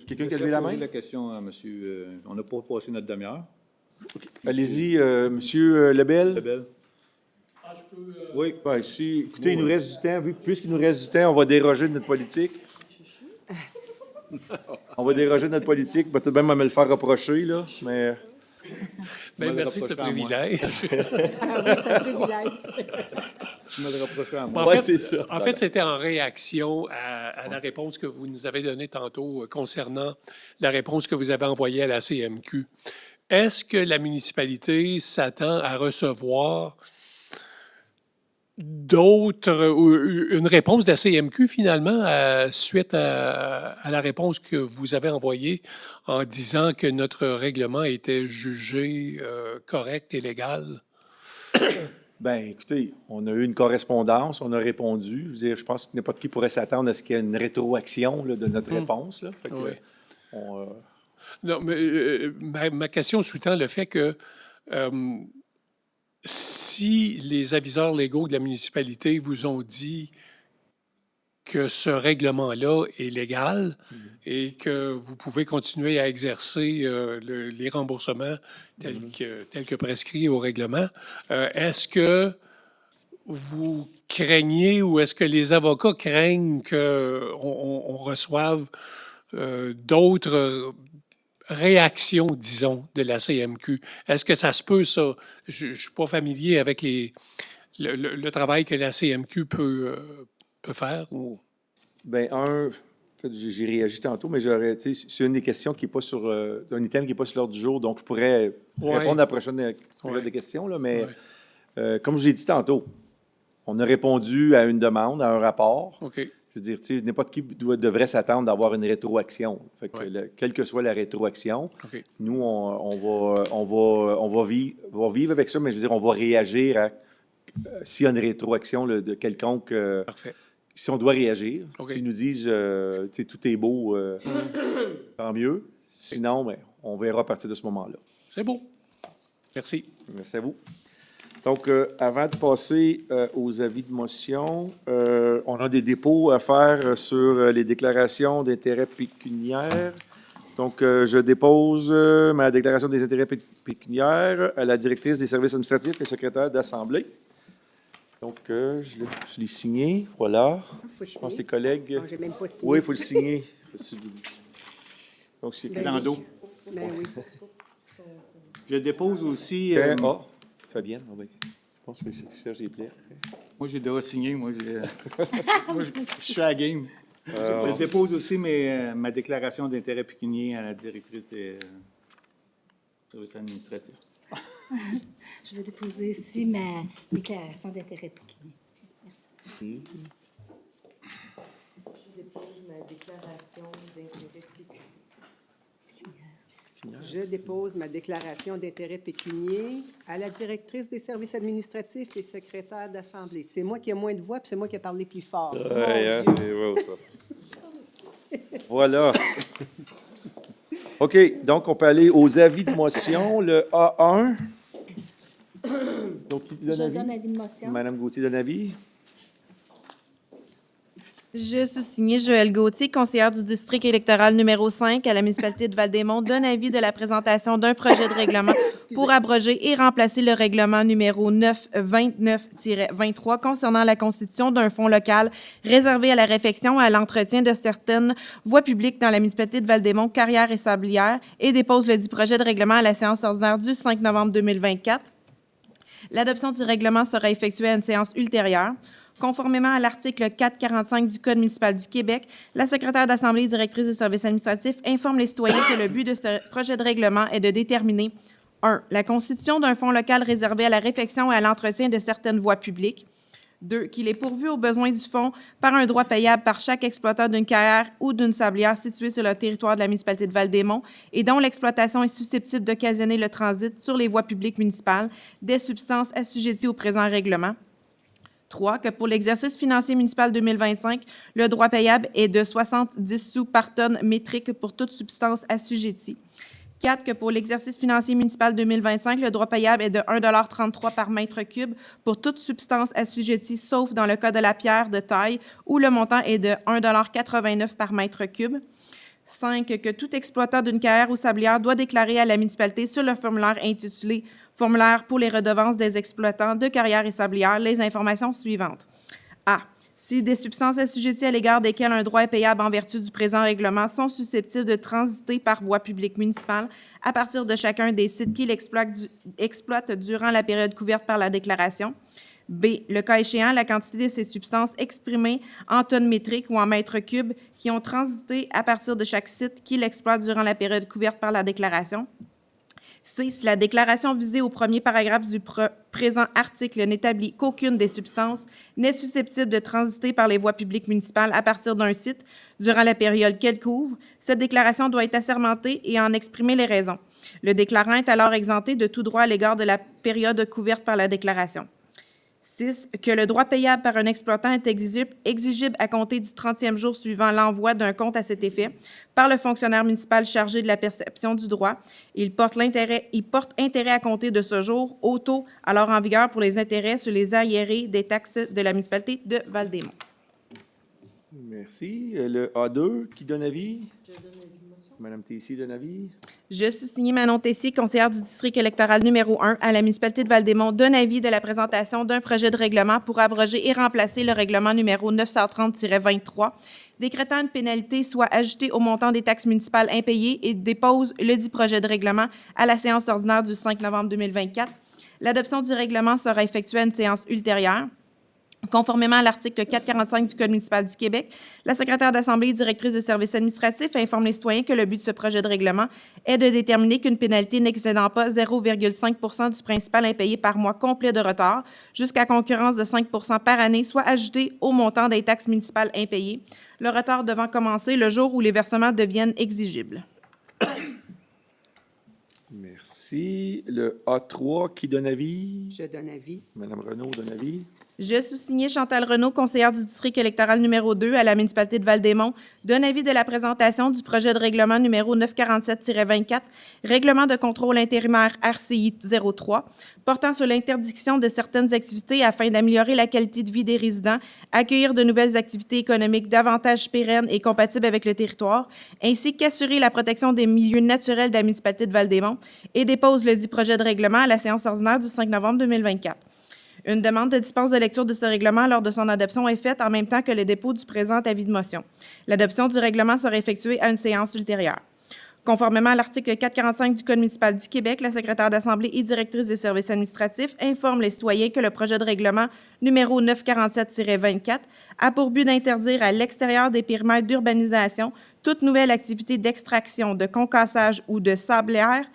Quelqu'un qui a levé la main? La question à monsieur, on n'a pas passé notre demi-heure. Allez-y, monsieur Lebel. Lebel. Oui, ben, écoutez, il nous reste du temps. Puisqu'il nous reste du temps, on va déroger de notre politique. On va déroger de notre politique. Peut-être même à me le faire reprocher, là, mais... Bien, merci de ce privilège. Ah oui, c'est un privilège. Tu me le reprocherais à moi. En Ouais, fait, c'est ça. en fait, c'était en réaction à la réponse que vous nous avez donnée tantôt concernant la réponse que vous avez envoyée à la CMQ. Est-ce que la municipalité s'attend à recevoir une réponse de la CMQ finalement suite à la réponse que vous avez envoyée en disant que notre règlement était jugé correct et légal? Ben, écoutez, on a eu une correspondance, on a répondu. Je veux dire, je pense que n'importe qui pourrait s'attendre à ce qu'il y ait une rétroaction là, de notre réponse. Là. Fait que, Oui. on, Non, mais ma question sous-tend le fait que si les aviseurs légaux de la municipalité vous ont dit que ce règlement-là est légal et que vous pouvez continuer à exercer les remboursements tels que prescrits au règlement, est-ce que vous craignez ou est-ce que les avocats craignent qu'on reçoive d'autres réaction, disons, de la CMQ? Est-ce que ça se peut, ça? Je ne suis pas familier avec le travail que la CMQ peut faire. Ou... ben, en fait, j'ai réagi tantôt, mais c'est une des questions qui n'est pas sur, un item qui n'est pas sur l'ordre du jour, donc je pourrais répondre à la prochaine période de questions, là, mais comme je l'ai dit tantôt, on a répondu à une demande, à un rapport. OK. Je veux dire, tu sais, n'importe qui devrait s'attendre d'avoir une rétroaction. Fait que quelle que soit la rétroaction, nous, on va vivre avec ça, mais je veux dire, on va réagir à s'il y a une rétroaction là, de quelconque. Parfait. Si on doit réagir, OK. s'ils nous disent, tu sais, tout est beau, tant mieux. Sinon, ben, on verra à partir de ce moment-là. C'est beau. Merci. Merci à vous. Donc, avant de passer aux avis de motion, on a des dépôts à faire sur les déclarations d'intérêts pécuniaires. Donc, je dépose ma déclaration des intérêts pécuniaires à la directrice des services administratifs et secrétaire d'Assemblée. Donc, je l'ai signé, voilà. Faut Je pense que signer. les collègues... Non, j'ai même pas signé. Oui, il faut le signer. Donc, c'est écrit Ben, dans le dos. Ben oui. Je dépose aussi, Fabienne, oui. Je pense que Serge est prêt. moi j'ai déjà signé, moi je suis à la game. Je dépose aussi ma déclaration d'intérêt pécunier à la directrice des services administratifs. Je vais déposer ici ma déclaration d'intérêt pécuniaire. Merci. Je dépose ma déclaration d'intérêt pécuniaire. Je dépose ma déclaration d'intérêt pécunier à la directrice des services administratifs et secrétaire d'Assemblée. C'est moi qui ai moins de voix, puis c'est moi qui ai parlé plus fort. Mon Dieu. C'est vrai, ça. Voilà. OK, donc on peut aller aux avis de motion. Le A1. Donc, qui Je donne donne avis? avis de motion. Madame Gauthier donne avis. Je sous-signée Joëlle Gauthier, conseillère du district électoral numéro 5 à la municipalité de Val-des-Monts, donne avis de la présentation d'un projet de règlement pour abroger et remplacer le règlement numéro 929-23 concernant la constitution d'un fonds local réservé à la réfection et à l'entretien de certaines voies publiques dans la municipalité de Val-des-Monts, Carrière et Sablières, et dépose le dit projet de règlement à la séance ordinaire du 5 novembre 2024. L'adoption du règlement sera effectuée à une séance ultérieure. Conformément à l'article 445 du Code municipal du Québec, la secrétaire d'Assemblée et directrice des services administratifs informe les citoyens que le but de ce projet de règlement est de déterminer 1. La constitution d'un fonds local réservé à la réfection et à l'entretien de certaines voies publiques. 2. Qu'il est pourvu aux besoins du fonds par un droit payable par chaque exploitant d'une carrière ou d'une sablière située sur le territoire de la municipalité de Val-des-Monts et dont l'exploitation est susceptible d'occasionner le transit sur les voies publiques municipales des substances assujetties au présent règlement. 3. Que pour l'exercice financier municipal 2025, le droit payable est de 70 sous par tonne métrique pour toute substance assujettie. 4. Que pour l'exercice financier municipal 2025, le droit payable est de 1,33 $ par mètre cube pour toute substance assujettie, sauf dans le cas de la pierre de taille, où le montant est de 1,89 $ par mètre cube. 5. Que tout exploitant d'une carrière ou sablière doit déclarer à la municipalité sur le formulaire intitulé « Formulaire pour les redevances des exploitants de carrières et sablières » les informations suivantes. A. Si des substances assujetties à l'égard desquelles un droit est payable en vertu du présent règlement sont susceptibles de transiter par voie publique municipale à partir de chacun des sites qu'il exploite durant la période couverte par la déclaration. B. Le cas échéant, la quantité de ces substances exprimées en tonnes métriques ou en mètres cubes qui ont transité à partir de chaque site qu'il exploite durant la période couverte par la déclaration. C. Si la déclaration visée au premier paragraphe du présent article n'établit qu'aucune des substances n'est susceptible de transiter par les voies publiques municipales à partir d'un site durant la période qu'elle couvre, cette déclaration doit être assermentée et en exprimer les raisons. Le déclarant est alors exempté de tout droit à l'égard de la période couverte par la déclaration. 6. Que le droit payable par un exploitant est exigible à compter du 30e jour suivant l'envoi d'un compte à cet effet par le fonctionnaire municipal chargé de la perception du droit. Il porte intérêt à compter de ce jour au taux alors en vigueur pour les intérêts sur les arriérés des taxes de la municipalité de Val-des-Monts. Merci. Le A2, qui donne avis? Je donne avis de motion. Madame Tessier donne avis. Je sous-signe Manon Tessier, conseillère du district électoral numéro 1 à la municipalité de Val-des-Monts, donne avis de la présentation d'un projet de règlement pour abroger et remplacer le règlement numéro 930-23, décrétant une pénalité soit ajoutée au montant des taxes municipales impayées et dépose le dit projet de règlement à la séance ordinaire du 5 novembre 2024. L'adoption du règlement sera effectuée à une séance ultérieure. Conformément à l'article 445 du Code municipal du Québec, la secrétaire d'Assemblée et directrice des services administratifs informe les citoyens que le but de ce projet de règlement est de déterminer qu'une pénalité n'excédant pas 0,5 % du principal impayé par mois complet de retard, jusqu'à concurrence de 5 % par année, soit ajoutée au montant des taxes municipales impayées, le retard devant commencer le jour où les versements deviennent exigibles. Merci. Le A3, qui donne avis? Je donne avis. Madame Renaud donne avis. Je sous-signée Chantal Renaud, conseillère du district électoral numéro 2 à la municipalité de Val-des-Monts, donne avis de la présentation du projet de règlement numéro 947-24, règlement de contrôle intérimaire RCI 03, portant sur l'interdiction de certaines activités afin d'améliorer la qualité de vie des résidents, accueillir de nouvelles activités économiques davantage pérennes et compatibles avec le territoire, ainsi qu'assurer la protection des milieux naturels de la municipalité de Val-des-Monts, et dépose le dit projet de règlement à la séance ordinaire du 5 novembre 2024. Une demande de dispense de lecture de ce règlement lors de son adoption est faite en même temps que le dépôt du présent avis de motion. L'adoption du règlement sera effectuée à une séance ultérieure. Conformément à l'article 445 du Code municipal du Québec, la secrétaire d'Assemblée et directrice des services administratifs informe les citoyens que le projet de règlement numéro 947-24 a pour but d'interdire à l'extérieur des périmètres d'urbanisation toute nouvelle activité d'extraction, de concassage ou de sablière,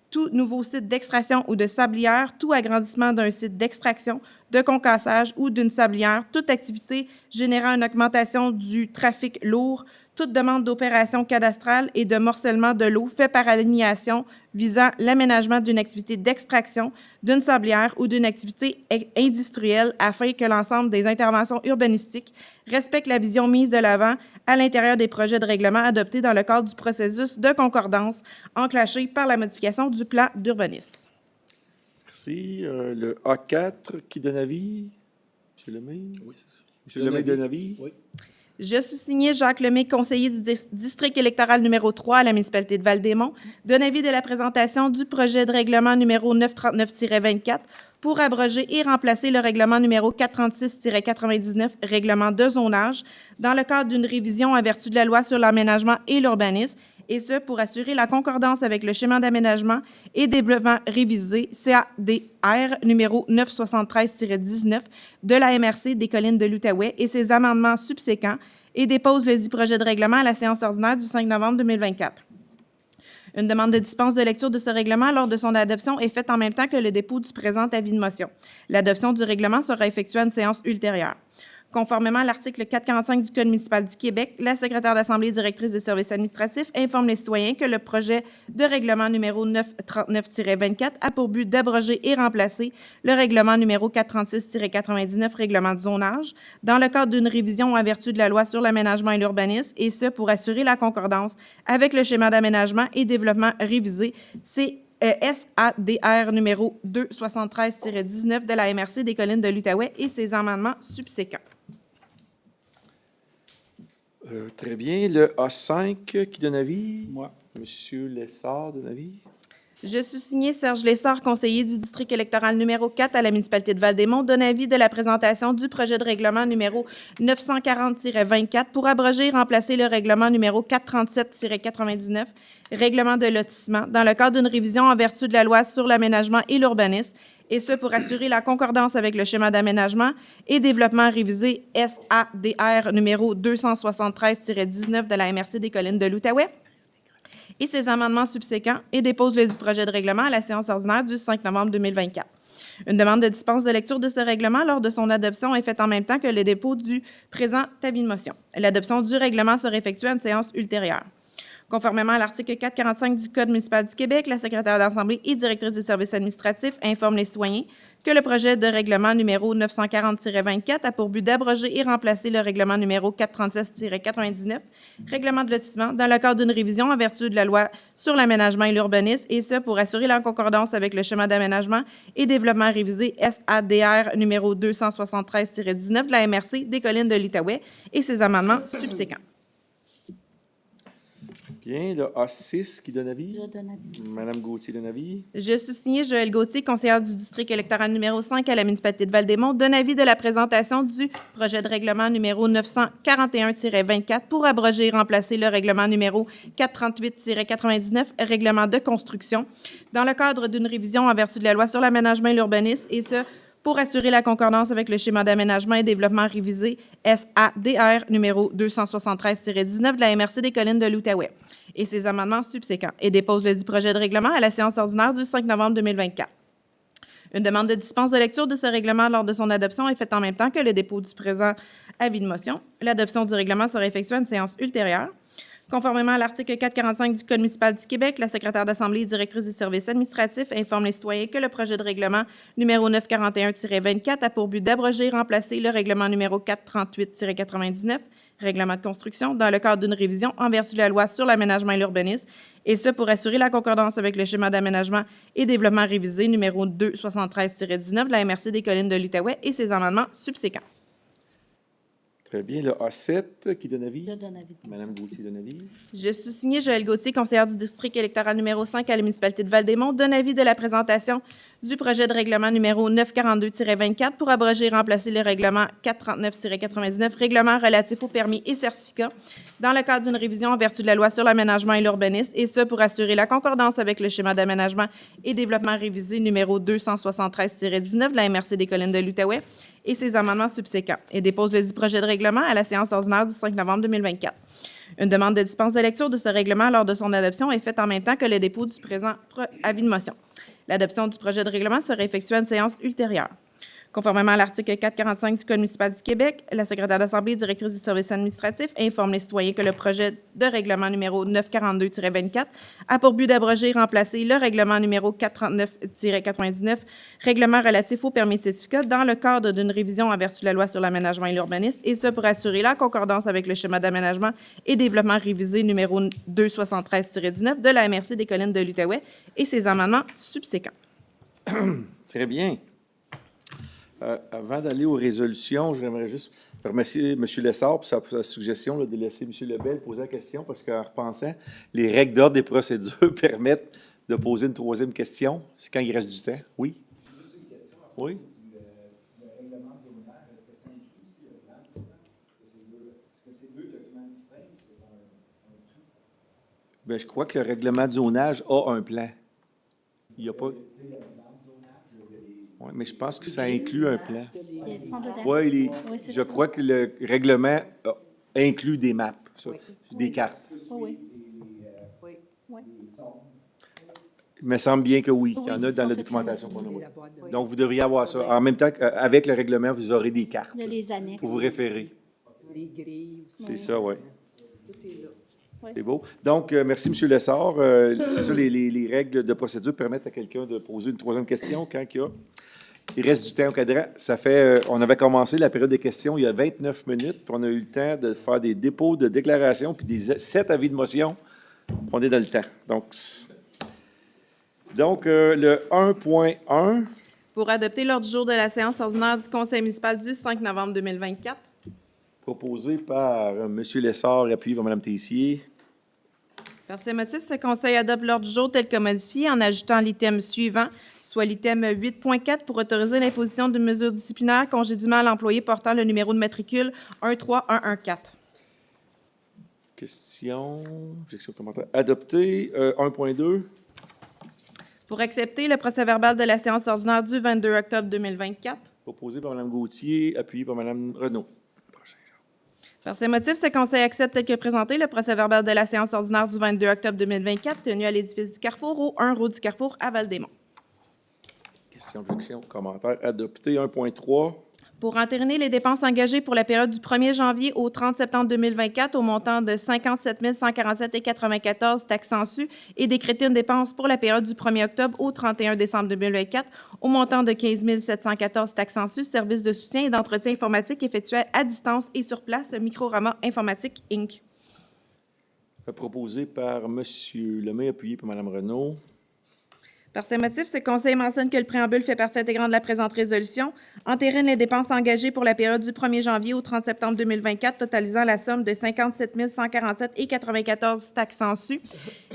tout nouveau site d'extraction ou de sablière, tout agrandissement d'un site d'extraction, de concassage ou d'une sablière, toute activité générant une augmentation du trafic lourd, toute demande d'opération cadastrale et de morcellement de l'eau fait par alignation visant l'aménagement d'une activité d'extraction, d'une sablière ou d'une activité industrielle afin que l'ensemble des interventions urbanistiques respectent la vision mise de l'avant à l'intérieur des projets de règlement adoptés dans le cadre du processus de concordance enclenché par la modification du plan d'urbanisme. Merci. Le A4, qui donne avis? M. Lemay? Oui, c'est ça. M. Lemay donne avis? Oui. Je sous-signée Jacques Lemay, conseiller du district électoral numéro 3 à la municipalité de Val-des-Monts, donne avis de la présentation du projet de règlement numéro 939-24 pour abroger et remplacer le règlement numéro 436-99, règlement de zonage, dans le cadre d'une révision en vertu de la loi sur l'aménagement et l'urbanisme, et ce, pour assurer la concordance avec le schéma d'aménagement et développement révisé CADR numéro 973-19 de la MRC des collines de l'Outaouais et ses amendements subséquents, et dépose le dit projet de règlement à la séance ordinaire du 5 novembre 2024. Une demande de dispense de lecture de ce règlement lors de son adoption est faite en même temps que le dépôt du présent avis de motion. L'adoption du règlement sera effectuée à une séance ultérieure. Conformément à l'article 445 du Code municipal du Québec, la secrétaire d'Assemblée et directrice des services administratifs informe les citoyens que le projet de règlement numéro 939-24 a pour but d'abroger et remplacer le règlement numéro 436-99, règlement de zonage, dans le cadre d'une révision en vertu de la loi sur l'aménagement et l'urbanisme, et ce, pour assurer la concordance avec le schéma d'aménagement et développement révisé SADR numéro 273-19 de la MRC des collines de l'Outaouais et ses amendements subséquents. Très bien. Le A5, qui donne avis? Moi. Monsieur Lessard donne avis? Je sous-signée Serge Lessard, conseiller du district électoral numéro 4 à la municipalité de Val-des-Monts, donne avis de la présentation du projet de règlement numéro 940-24 pour abroger et remplacer le règlement numéro 437-99, règlement de lotissement, dans le cadre d'une révision en vertu de la loi sur l'aménagement et l'urbanisme, et ce, pour assurer la concordance avec le schéma d'aménagement et développement révisé SADR numéro 273-19 de la MRC des collines de l'Outaouais et ses amendements subséquents, et dépose le dit projet de règlement à la séance ordinaire du 5 novembre 2024. Une demande de dispense de lecture de ce règlement lors de son adoption est faite en même temps que le dépôt du présent avis de motion. L'adoption du règlement sera effectuée à une séance ultérieure. Conformément à l'article 445 du Code municipal du Québec, la secrétaire d'Assemblée et directrice des services administratifs informe les citoyens que le projet de règlement numéro 940-24 a pour but d'abroger et remplacer le règlement numéro 436-99, règlement de lotissement, dans le cadre d'une révision en vertu de la loi sur l'aménagement et l'urbanisme, et ce, pour assurer la concordance avec le schéma d'aménagement et développement révisé SADR numéro 273-19 de la MRC des collines de l'Outaouais et ses amendements subséquents. Bien. Le A6, qui donne avis? Je donne avis. Madame Gauthier donne avis? Je sous-signée Joëlle Gauthier, conseillère du district électoral numéro 5 à la municipalité de Val-des-Monts, donne avis de la présentation du projet de règlement numéro 941-24 pour abroger et remplacer le règlement numéro 438-99, règlement de construction, dans le cadre d'une révision en vertu de la loi sur l'aménagement et l'urbanisme, et ce, pour assurer la concordance avec le schéma d'aménagement et développement révisé SADR numéro 273-19 de la MRC des collines de l'Outaouais et ses amendements subséquents, et dépose le dit projet de règlement à la séance ordinaire du 5 novembre 2024. Une demande de dispense de lecture de ce règlement lors de son adoption est faite en même temps que le dépôt du présent avis de motion. L'adoption du règlement sera effectuée à une séance ultérieure. Conformément à l'article 445 du Code municipal du Québec, la secrétaire d'Assemblée et directrice des services administratifs informe les citoyens que le projet de règlement numéro 941-24 a pour but d'abroger et remplacer le règlement numéro 438-99, règlement de construction, dans le cadre d'une révision en vertu de la loi sur l'aménagement et l'urbanisme, et ce pour assurer la concordance avec le schéma d'aménagement et développement révisé numéro 273-19 de la MRC des Collines de l'Outaouais et ses amendements subséquents. Très bien. Le A7, qui donne avis? Je donne avis de Madame Gauthier donne avis. Je sous-signée Joëlle Gauthier, conseillère du district électoral numéro 5 à la municipalité de Val-des-Monts, donne avis de la présentation du projet de règlement numéro 942-24 pour abroger et remplacer le règlement 439-99, règlement relatif aux permis et certificats, dans le cadre d'une révision en vertu de la loi sur l'aménagement et l'urbanisme, et ce pour assurer la concordance avec le schéma d'aménagement et développement révisé numéro 273-19 de la MRC des Collines de l'Outaouais et ses amendements subséquents, et dépose le dit projet de règlement à la séance ordinaire du 5 novembre 2024. Une demande de dispense de lecture de ce règlement lors de son adoption est faite en même temps que le dépôt du présent avis de motion. L'adoption du projet de règlement sera effectuée à une séance ultérieure. Conformément à l'article 445 du Code municipal du Québec, la secrétaire d'Assemblée et directrice du service administratif informe les citoyens que le projet de règlement numéro 942-24 a pour but d'abroger et remplacer le règlement numéro 439-99, règlement relatif aux permis et certificats, dans le cadre d'une révision en vertu de la loi sur l'aménagement et l'urbanisme, et ce pour assurer la concordance avec le schéma d'aménagement et développement révisé numéro 273-19 de la MRC des Collines de l'Outaouais et ses amendements subséquents. Très bien. Avant d'aller aux résolutions, j'aimerais juste remercier M. Lessard pour sa suggestion là, de laisser M. Lebel poser la question, parce qu'en repensant, les règles d'ordre des procédures permettent de poser une troisième question. C'est quand il reste du temps. Oui? Oui? Bien, je crois que le règlement de zonage a un plan. Il n'y a pas... Oui, mais je pense que ça inclut un plan. Ils sont dedans. Oui, Oui, c'est je ça. crois que le règlement inclut des maps, ça, des cartes. Oui, oui. Il me semble bien que oui, il y en a Oui, dans ils la sont documentation très qu'on a. bien. Donc, vous devriez avoir ça. En même temps qu'avec le règlement, vous aurez des cartes Il y a les annexes. pour vous référer. Les grilles aussi. C'est ça, oui. Tout est là. Oui. C'est beau. Donc, merci, M. Lessard. C'est ça, les règles de procédure permettent à quelqu'un de poser une troisième question quand il reste du temps au cadran. Ça fait, on avait commencé la période des questions il y a 29 minutes, puis on a eu le temps de faire des dépôts de déclarations, puis des 7 avis de motion. On est dans le temps. Donc le 1.1. Pour adopter l'ordre du jour de la séance ordinaire du Conseil municipal du 5 novembre 2024. Proposé par M. Lessard et appuyé par Mme Tessier. Par ces motifs, ce Conseil adopte l'ordre du jour tel que modifié en ajoutant l'item suivant, soit l'item 8.4 pour autoriser l'imposition d'une mesure disciplinaire congédiement à l'employé portant le numéro de matricule 13114. Question, commentaire. Adopté. 1.2. Pour accepter le procès-verbal de la séance ordinaire du 22 octobre 2024. Proposé par Mme Gauthier, appuyé par Mme Renaud. Par ces motifs, ce Conseil accepte tel que présenté le procès-verbal de la séance ordinaire du 22 octobre 2024 tenue à l'édifice du Carrefour au 1 rue du Carrefour à Val-des-Monts. Question, objection, commentaire. Adopté. 1.3. Pour entériner les dépenses engagées pour la période du 1er janvier au 30 septembre 2024 au montant de 57 147,94 taxes su et décréter une dépense pour la période du 1er octobre au 31 décembre 2024 au montant de 15 714 taxes su, services de soutien et d'entretien informatique effectués à distance et sur place, Microrama Informatique, Inc. Proposé par M. Lemay, appuyé par Mme Renaud. Par ces motifs, ce Conseil mentionne que le préambule fait partie intégrante de la présente résolution, entérine les dépenses engagées pour la période du 1er janvier au 30 septembre 2024, totalisant la somme de 57 147,94 taxes su,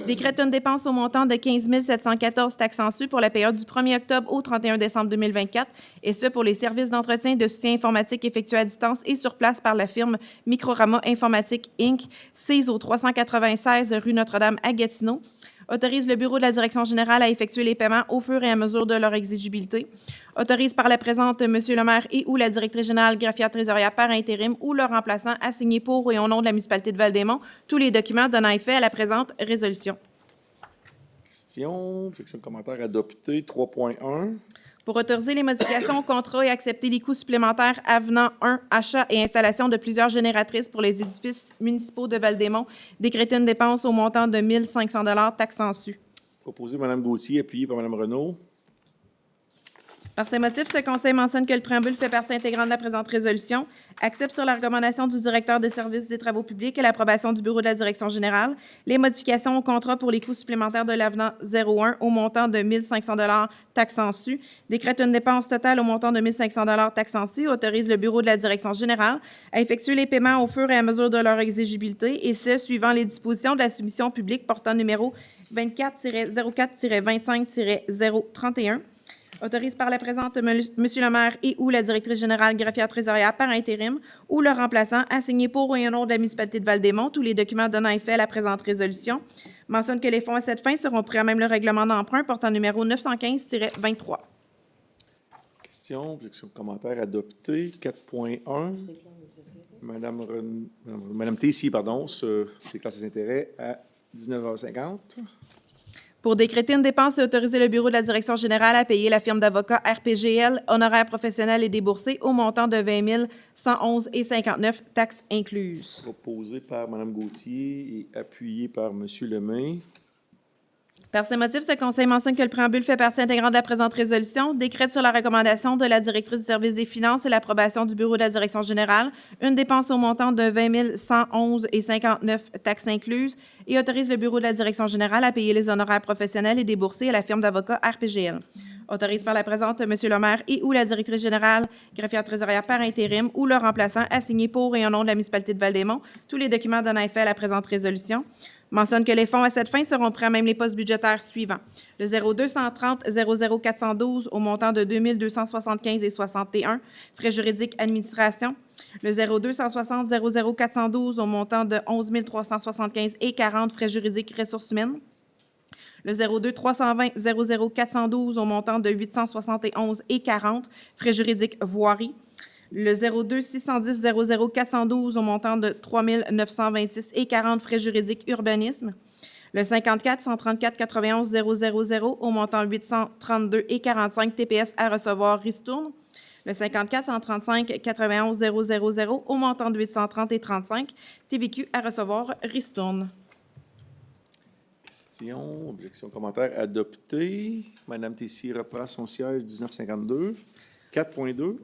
décrète une dépense au montant de 15 714 taxes su pour la période du 1er octobre au 31 décembre 2024, et ce pour les services d'entretien et de soutien informatique effectués à distance et sur place par la firme Microrama Informatique, Inc., sise au 396 rue Notre-Dame à Gatineau. Autorise le bureau de la direction générale à effectuer les paiements au fur et à mesure de leur exigibilité. Autorise par la présente M. le maire et ou la directrice générale greffière trésorière par intérim ou leur remplaçant à signer pour et au nom de la municipalité de Val-des-Monts tous les documents donnant effet à la présente résolution. Question, section de commentaires adopté. 3.1. Pour autoriser les modifications au contrat et accepter les coûts supplémentaires avenant 1, achat et installation de plusieurs génératrices pour les édifices municipaux de Val-des-Monts, décréter une dépense au montant de 1 500 $ taxes en su. Proposé Mme Gauthier, appuyé par Mme Renaud. Par ces motifs, ce Conseil mentionne que le préambule fait partie intégrante de la présente résolution, accepte sur la recommandation du directeur des services des travaux publics et l'approbation du bureau de la direction générale les modifications au contrat pour les coûts supplémentaires de l'avenant 01 au montant de 1 500 $ taxes en su, décrète une dépense totale au montant de 1 500 $ taxes en su, autorise le bureau de la direction générale à effectuer les paiements au fur et à mesure de leur exigibilité, et ce, suivant les dispositions de la soumission publique portant numéro 24-04-25-031, autorise par la présente M. le maire et ou la directrice générale greffière trésorière par intérim ou le remplaçant à signer pour et au nom de la municipalité de Val-des-Monts tous les documents donnant effet à la présente résolution. Mentionne que les fonds à cette fin seront pris à même le règlement d'emprunt portant numéro 915-23. Questions, objections, commentaires adoptés. 4.1. Madame Tessier, pardon, déclare ses intérêts à 19h50. Pour décréter une dépense et autoriser le bureau de la direction générale à payer la firme d'avocats RPGL, honoraires professionnels et déboursés, au montant de 20 111,59 $, taxes incluses. Proposé par Mme Gauthier et appuyé par M. Lemay. Par ces motifs, ce Conseil mentionne que le préambule fait partie intégrante de la présente résolution, décrète sur la recommandation de la directrice du service des finances et l'approbation du bureau de la direction générale une dépense au montant de 20 111,59 $, taxes incluses, et autorise le bureau de la direction générale à payer les honoraires professionnels et déboursés à la firme d'avocats RPGL. Autorise par la présente M. le maire et ou la directrice générale greffière trésorière par intérim ou le remplaçant à signer pour et au nom de la municipalité de Val-des-Monts tous les documents donnant effet à la présente résolution. Mentionne que les fonds à cette fin seront pris à même les postes budgétaires suivants. Le 0230-00412 au montant de 2275,61 $, frais juridiques administration. Le 0260-00412 au montant de 11 375,40 $, frais juridiques ressources humaines. Le 02-320-00412 au montant de 871,40 $, frais juridiques voirie. Le 02-610-00412 au montant de 3 926,40 $, frais juridiques urbanisme. Le 54-134-91-000 au montant 832,45 $ TPS à recevoir ristourne. Le 54-135-91-000 au montant de 830,35 $ TVQ à recevoir ristourne. Questions, objections, commentaires adoptés. Mme Tessier reprend son siège 1952. 4.2.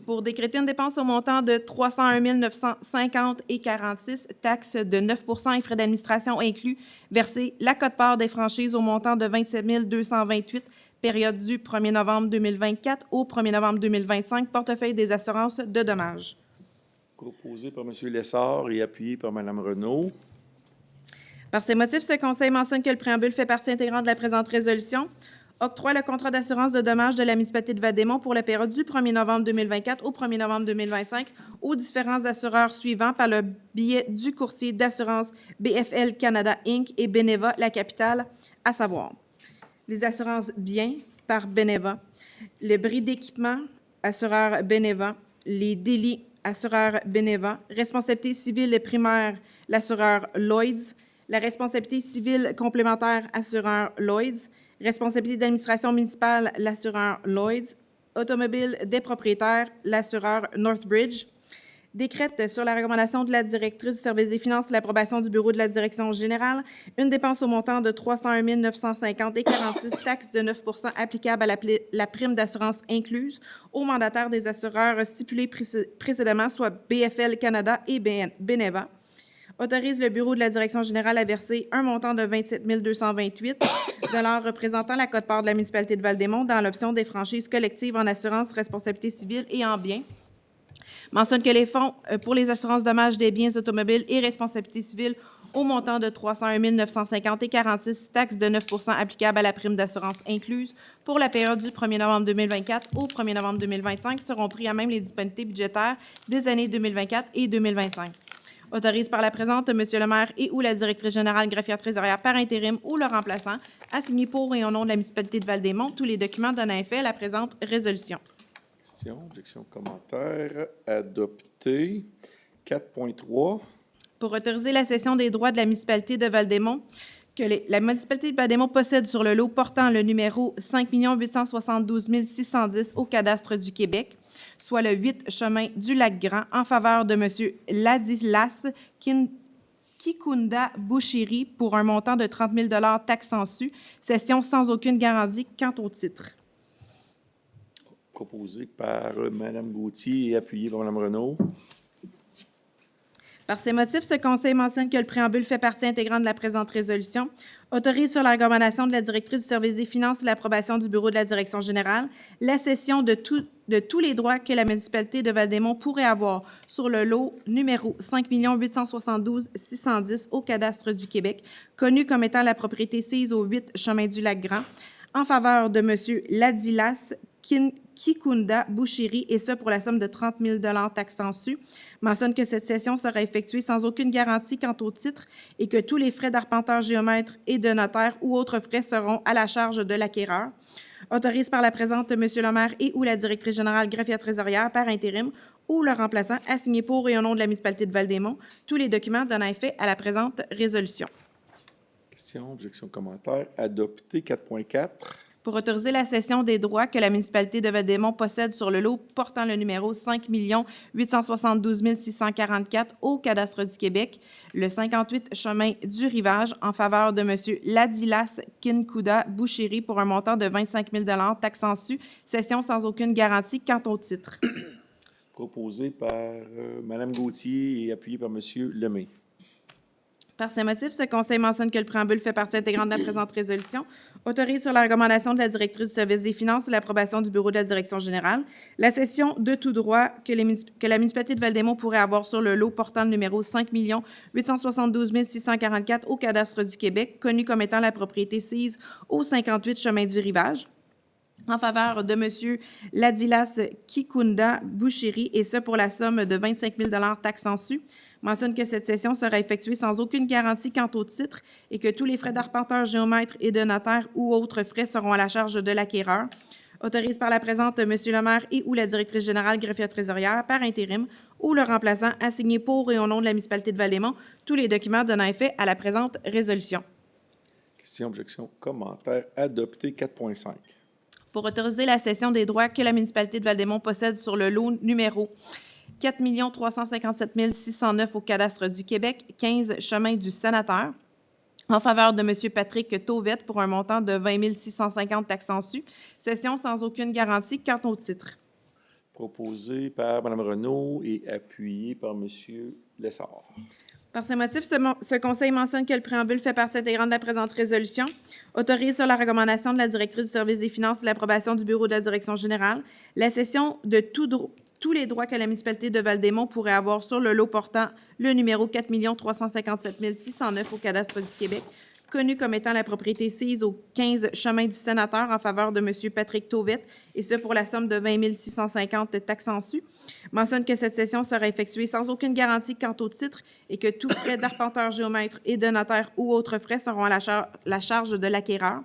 Pour décréter une dépense au montant de 301 950,46 $, taxes de 9 % et frais d'administration inclus, verser la quote-part des franchises au montant de 27 228, période du 1er novembre 2024 au 1er novembre 2025, portefeuille des assurances de dommages. Proposé par M. Lessard et appuyé par Mme Renaud. Par ces motifs, ce Conseil mentionne que le préambule fait partie intégrante de la présente résolution, octroie le contrat d'assurance de dommages de la municipalité de Val-des-Monts pour la période du 1er novembre 2024 au 1er novembre 2025 aux différents assureurs suivants par le biais du courtier d'assurance BFL Canada Inc. et Beneva La Capitale, à savoir les assurances biens par Beneva, le bris d'équipement, assureur Beneva, les délits, assureur Beneva, responsabilité civile primaire, l'assureur Lloyds, la responsabilité civile complémentaire, assureur Lloyds, responsabilité d'administration municipale, l'assureur Lloyds, automobile des propriétaires, l'assureur Northbridge, décrète sur la recommandation de la directrice du service des finances et l'approbation du bureau de la direction générale une dépense au montant de 301 950,46 $, taxes de 9 % applicables à la prime d'assurance incluse aux mandataires des assureurs stipulés précédemment, soit BFL Canada et Beneva. Autorise le bureau de la direction générale à verser un montant de 27 228 $ représentant la quote-part de la municipalité de Val-des-Monts dans l'option des franchises collectives en assurance, responsabilité civile et en biens. Mentionne que les fonds pour les assurances dommages des biens automobiles et responsabilité civile au montant de 301 950,46 $, taxes de 9 % applicables à la prime d'assurance incluse pour la période du 1er novembre 2024 au 1er novembre 2025 seront pris à même les disponibilités budgétaires des années 2024 et 2025. Autorise par la présente M. le maire et ou la directrice générale greffière trésorière par intérim ou le remplaçant à signer pour et au nom de la municipalité de Val-des-Monts tous les documents donnant effet à la présente résolution. Questions, objections, commentaires adoptés. 4.3. Pour autoriser la cession des droits de la municipalité de Val-des-Monts, que la municipalité de Val-des-Monts possède sur le lot portant le numéro 5 872 610 au cadastre du Québec, soit le 8 chemin du Lac-Grand, en faveur de M. Ladislas Kikunda Bouchiri pour un montant de 30 000 taxes en su, cession sans aucune garantie quant au titre. Proposé par Mme Gauthier et appuyé par Mme Renaud. Par ces motifs, ce Conseil mentionne que le préambule fait partie intégrante de la présente résolution, autorise sur la recommandation de la directrice du service des finances et l'approbation du bureau de la direction générale la cession de tous les droits que la municipalité de Val-des-Monts pourrait avoir sur le lot numéro 5 872 610 au cadastre du Québec, connu comme étant la propriété sise au 8 chemin du Lac-Grand, en faveur de M. Ladislas Kikunda Bouchiri, et ce pour la somme de 30 000 taxes en su, mentionne que cette cession sera effectuée sans aucune garantie quant au titre et que tous les frais d'arpenteur, géomètre et de notaire ou autres frais seront à la charge de l'acquéreur. Autorise par la présente M. le maire et ou la directrice générale greffière trésorière par intérim ou le remplaçant à signer pour et au nom de la municipalité de Val-des-Monts tous les documents donnant effet à la présente résolution. Questions, objections, commentaires. Adopté. 4.4. Pour autoriser la cession des droits que la municipalité de Val-des-Monts possède sur le lot portant le numéro 5 872 644 au cadastre du Québec, le 58 chemin du Rivage, en faveur de M. Ladislas Kikunda Bouchiri pour un montant de 25 000 taxes en su, cession sans aucune garantie quant au titre. Proposé par Mme Gauthier et appuyé par M. Lemay. Par ces motifs, ce Conseil mentionne que le préambule fait partie intégrante de la présente résolution, autorise sur la recommandation de la directrice du service des finances et l'approbation du bureau de la direction générale la cession de tout droit que la municipalité de Val-des-Monts pourrait avoir sur le lot portant le numéro 5 872 644 au cadastre du Québec, connu comme étant la propriété sise au 58 chemin du Rivage, en faveur de M. Ladislas Kikunda Bouchiri, et ce pour la somme de 25 000 taxes en su, mentionne que cette cession sera effectuée sans aucune garantie quant au titre et que tous les frais d'arpenteur, géomètre et de notaire ou autres frais seront à la charge de l'acquéreur. Autorise par la présente M. le maire et ou la directrice générale greffière trésorière par intérim ou le remplaçant à signer pour et au nom de la municipalité de Val-des-Monts tous les documents donnant effet à la présente résolution. Questions, objections, commentaires. Adopté. 4.5. Pour autoriser la cession des droits que la municipalité de Val-des-Monts possède sur le lot numéro 4 357 609 au cadastre du Québec, 15 chemin du Sénateur, en faveur de M. Patrick Tauvette pour un montant de 20 650 taxes en su, cession sans aucune garantie quant au titre. Proposé par Mme Renaud et appuyé par M. Lessard. Par ces motifs, ce Conseil mentionne que le préambule fait partie intégrante de la présente résolution, autorise sur la recommandation de la directrice du service des finances et l'approbation du bureau de la direction générale la cession de tous les droits que la municipalité de Val-des-Monts pourrait avoir sur le lot portant le numéro 4 357 609 au cadastre du Québec, connu comme étant la propriété sise au 15 chemin du Sénateur, en faveur de M. Patrick Tauvette, et ce pour la somme de 20 650 taxes en su. Mentionne que cette cession sera effectuée sans aucune garantie quant au titre et que tous frais d'arpenteur, géomètre et de notaire ou autres frais seront à la charge de l'acquéreur.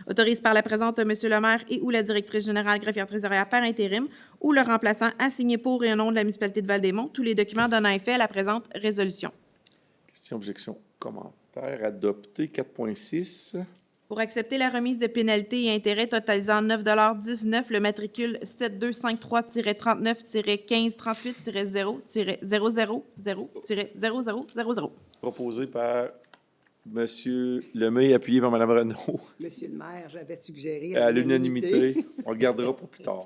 Autorise par la présente M. le maire et ou la directrice générale greffière trésorière par intérim ou le remplaçant à signer pour et au nom de la municipalité de Val-des-Monts tous les documents donnant effet à la présente résolution. Questions, objections, commentaires. Adopté. 4.6. Pour accepter la remise de pénalités et intérêts totalisant 9,19 le matricule 7253-38-1538-0-000-0000. Proposé par M. Lemay, appuyé par Mme Renaud. Monsieur le maire, j'avais suggéré À l'unanimité. On le gardera pour plus tard.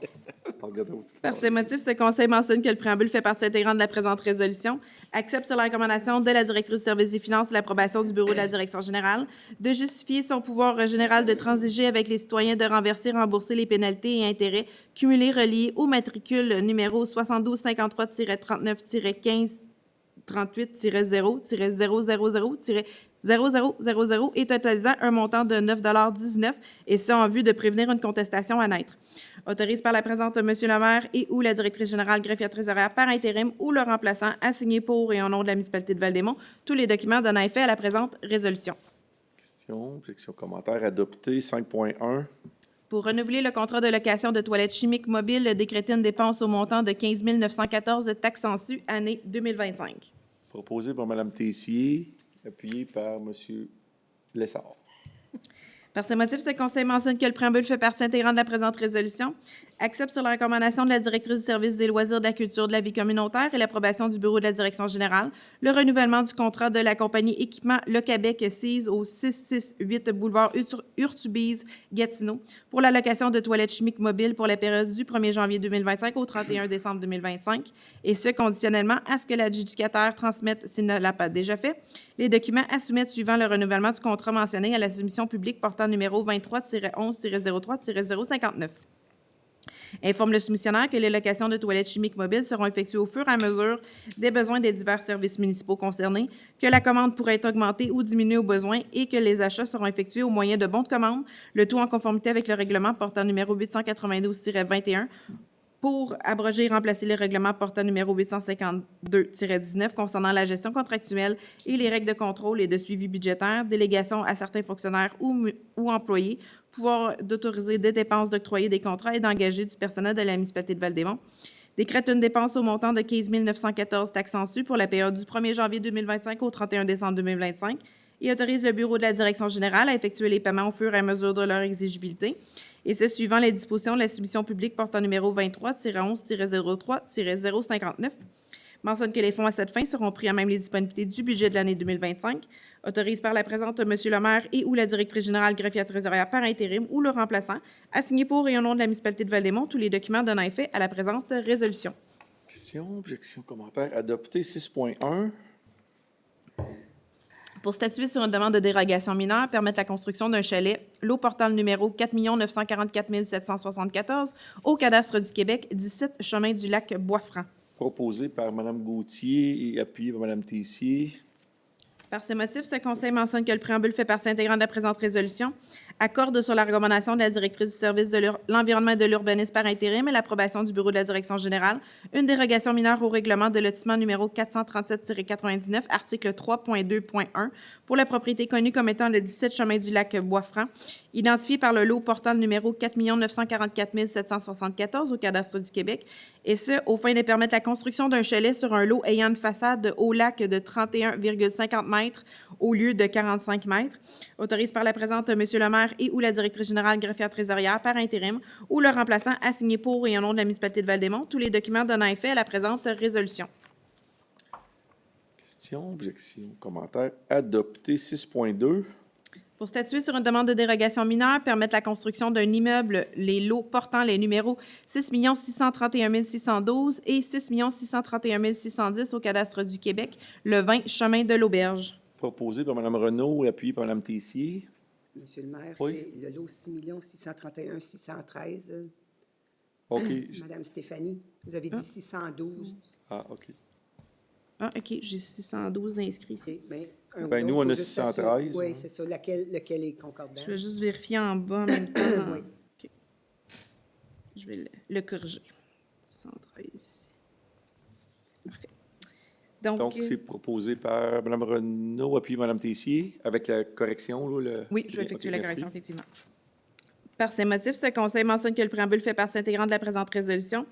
Par ces motifs, ce Conseil mentionne que le préambule fait partie intégrante de la présente résolution, accepte sur la recommandation de la directrice du service des finances et l'approbation du bureau de la direction générale de justifier son pouvoir général de transiger avec les citoyens de renverser, rembourser les pénalités et intérêts cumulés reliés au matricule numéro 7253-39-38-15-38-0-000-0000 et totalisant un montant de 9,19 et ce en vue de prévenir une contestation à naître. Autorise par la présente M. le maire et ou la directrice générale greffière trésorière par intérim ou le remplaçant à signer pour et au nom de la municipalité de Val-des-Monts tous les documents donnant effet à la présente résolution. Questions, objections, commentaires. Adopté. 5.1. Pour renouveler le contrat de location de toilettes chimiques mobiles, décréter une dépense au montant de 15 914 de taxes en su, année 2025. Proposé par Mme Tessier, appuyé par M. Lessard. Par ces motifs, ce conseil mentionne que le préambule fait partie intégrante de la présente résolution, accepte sur la recommandation de la directrice du service des loisirs, de la culture, de la vie communautaire et l'approbation du bureau de la direction générale, le renouvellement du contrat de la compagnie Équipement Le Québec SIS au 668 boulevard Urtubise, Gatineau, pour la location de toilettes chimiques mobiles pour la période du 1er janvier 2025 au 31 décembre 2025, et ce, conditionnellement à ce que l'adjudicataire transmette, s'il ne l'a pas déjà fait, les documents à soumettre suivant le renouvellement du contrat mentionné à la soumission publique portant numéro 23-11-03-059. Informe le soumissionnaire que les locations de toilettes chimiques mobiles seront effectuées au fur et à mesure des besoins des divers services municipaux concernés, que la commande pourrait être augmentée ou diminuée au besoin et que les achats seront effectués au moyen de bons de commande, le tout en conformité avec le règlement portant numéro 892-21 pour abroger et remplacer le règlement portant numéro 852-19 concernant la gestion contractuelle et les règles de contrôle et de suivi budgétaire, délégation à certains fonctionnaires ou employés, pouvoir d'autoriser des dépenses, d'octroyer des contrats et d'engager du personnel de la municipalité de Val-des-Monts. Décrète une dépense au montant de 15 914 taxes en su pour la période du 1er janvier 2025 au 31 décembre 2025 et autorise le bureau de la direction générale à effectuer les paiements au fur et à mesure de leur exigibilité, et ce, suivant les dispositions de la soumission publique portant numéro 23-11-03-059. Mentionne que les fonds à cette fin seront pris à même les disponibilités du budget de l'année 2025. Autorise par la présente M. le maire et ou la directrice générale greffière trésorière par intérim ou le remplaçant à signer pour et au nom de la municipalité de Val-des-Monts tous les documents donnant effet à la présente résolution. Questions, objections, commentaires? Adopté. 6.1. Pour statuer sur une demande de dérogation mineure, permettre la construction d'un chalet, lot portant le numéro 4 944 774 au cadastre du Québec, 17 chemin du lac Boisfranc. Proposé par Mme Gauthier et appuyé par Mme Tessier. Par ces motifs, ce conseil mentionne que le préambule fait partie intégrante de la présente résolution, accorde sur la recommandation de la directrice du service de l'environnement et de l'urbanisme par intérim et l'approbation du bureau de la direction générale, une dérogation mineure au règlement de lotissement numéro 437-99, article 3.2.1, pour la propriété connue comme étant le 17 chemin du lac Boisfranc, identifié par le lot portant le numéro 4 944 774 au cadastre du Québec, et ce, aux fins de permettre la construction d'un chalet sur un lot ayant une façade au lac de 31,50 mètres au lieu de 45 mètres. Autorise par la présente M. le maire et ou la directrice générale greffière trésorière par intérim ou le remplaçant à signer pour et au nom de la municipalité de Val-des-Monts tous les documents donnant effet à la présente résolution. Questions, objections, commentaires? Adopté. 6.2. Pour statuer sur une demande de dérogation mineure, permettre la construction d'un immeuble, les lots portant les numéros 6 631 612 et 6 631 610 au cadastre du Québec, le 20 chemin de l'Auberge. Proposé par Mme Renaud et appuyé par Mme Tessier. Monsieur le maire, Oui. c'est le lot 6 631 613. OK. Madame Stéphanie, vous avez dit 612. Ah, OK. Ah, OK, j'ai 612 d'inscrits ici. Ben, nous, on a 613. Oui, c'est ça. Lequel est concordant? Je vais juste vérifier en bas en même temps. Oui. OK. Je vais le corriger. 113 ici. Parfait. Donc, c'est proposé par Mme Renaud, appuyé par Mme Tessier, avec la correction. Là, Oui, je vais effectuer OK, la merci. correction, effectivement. Par ces motifs, ce conseil mentionne que le préambule fait partie intégrante de la présente résolution,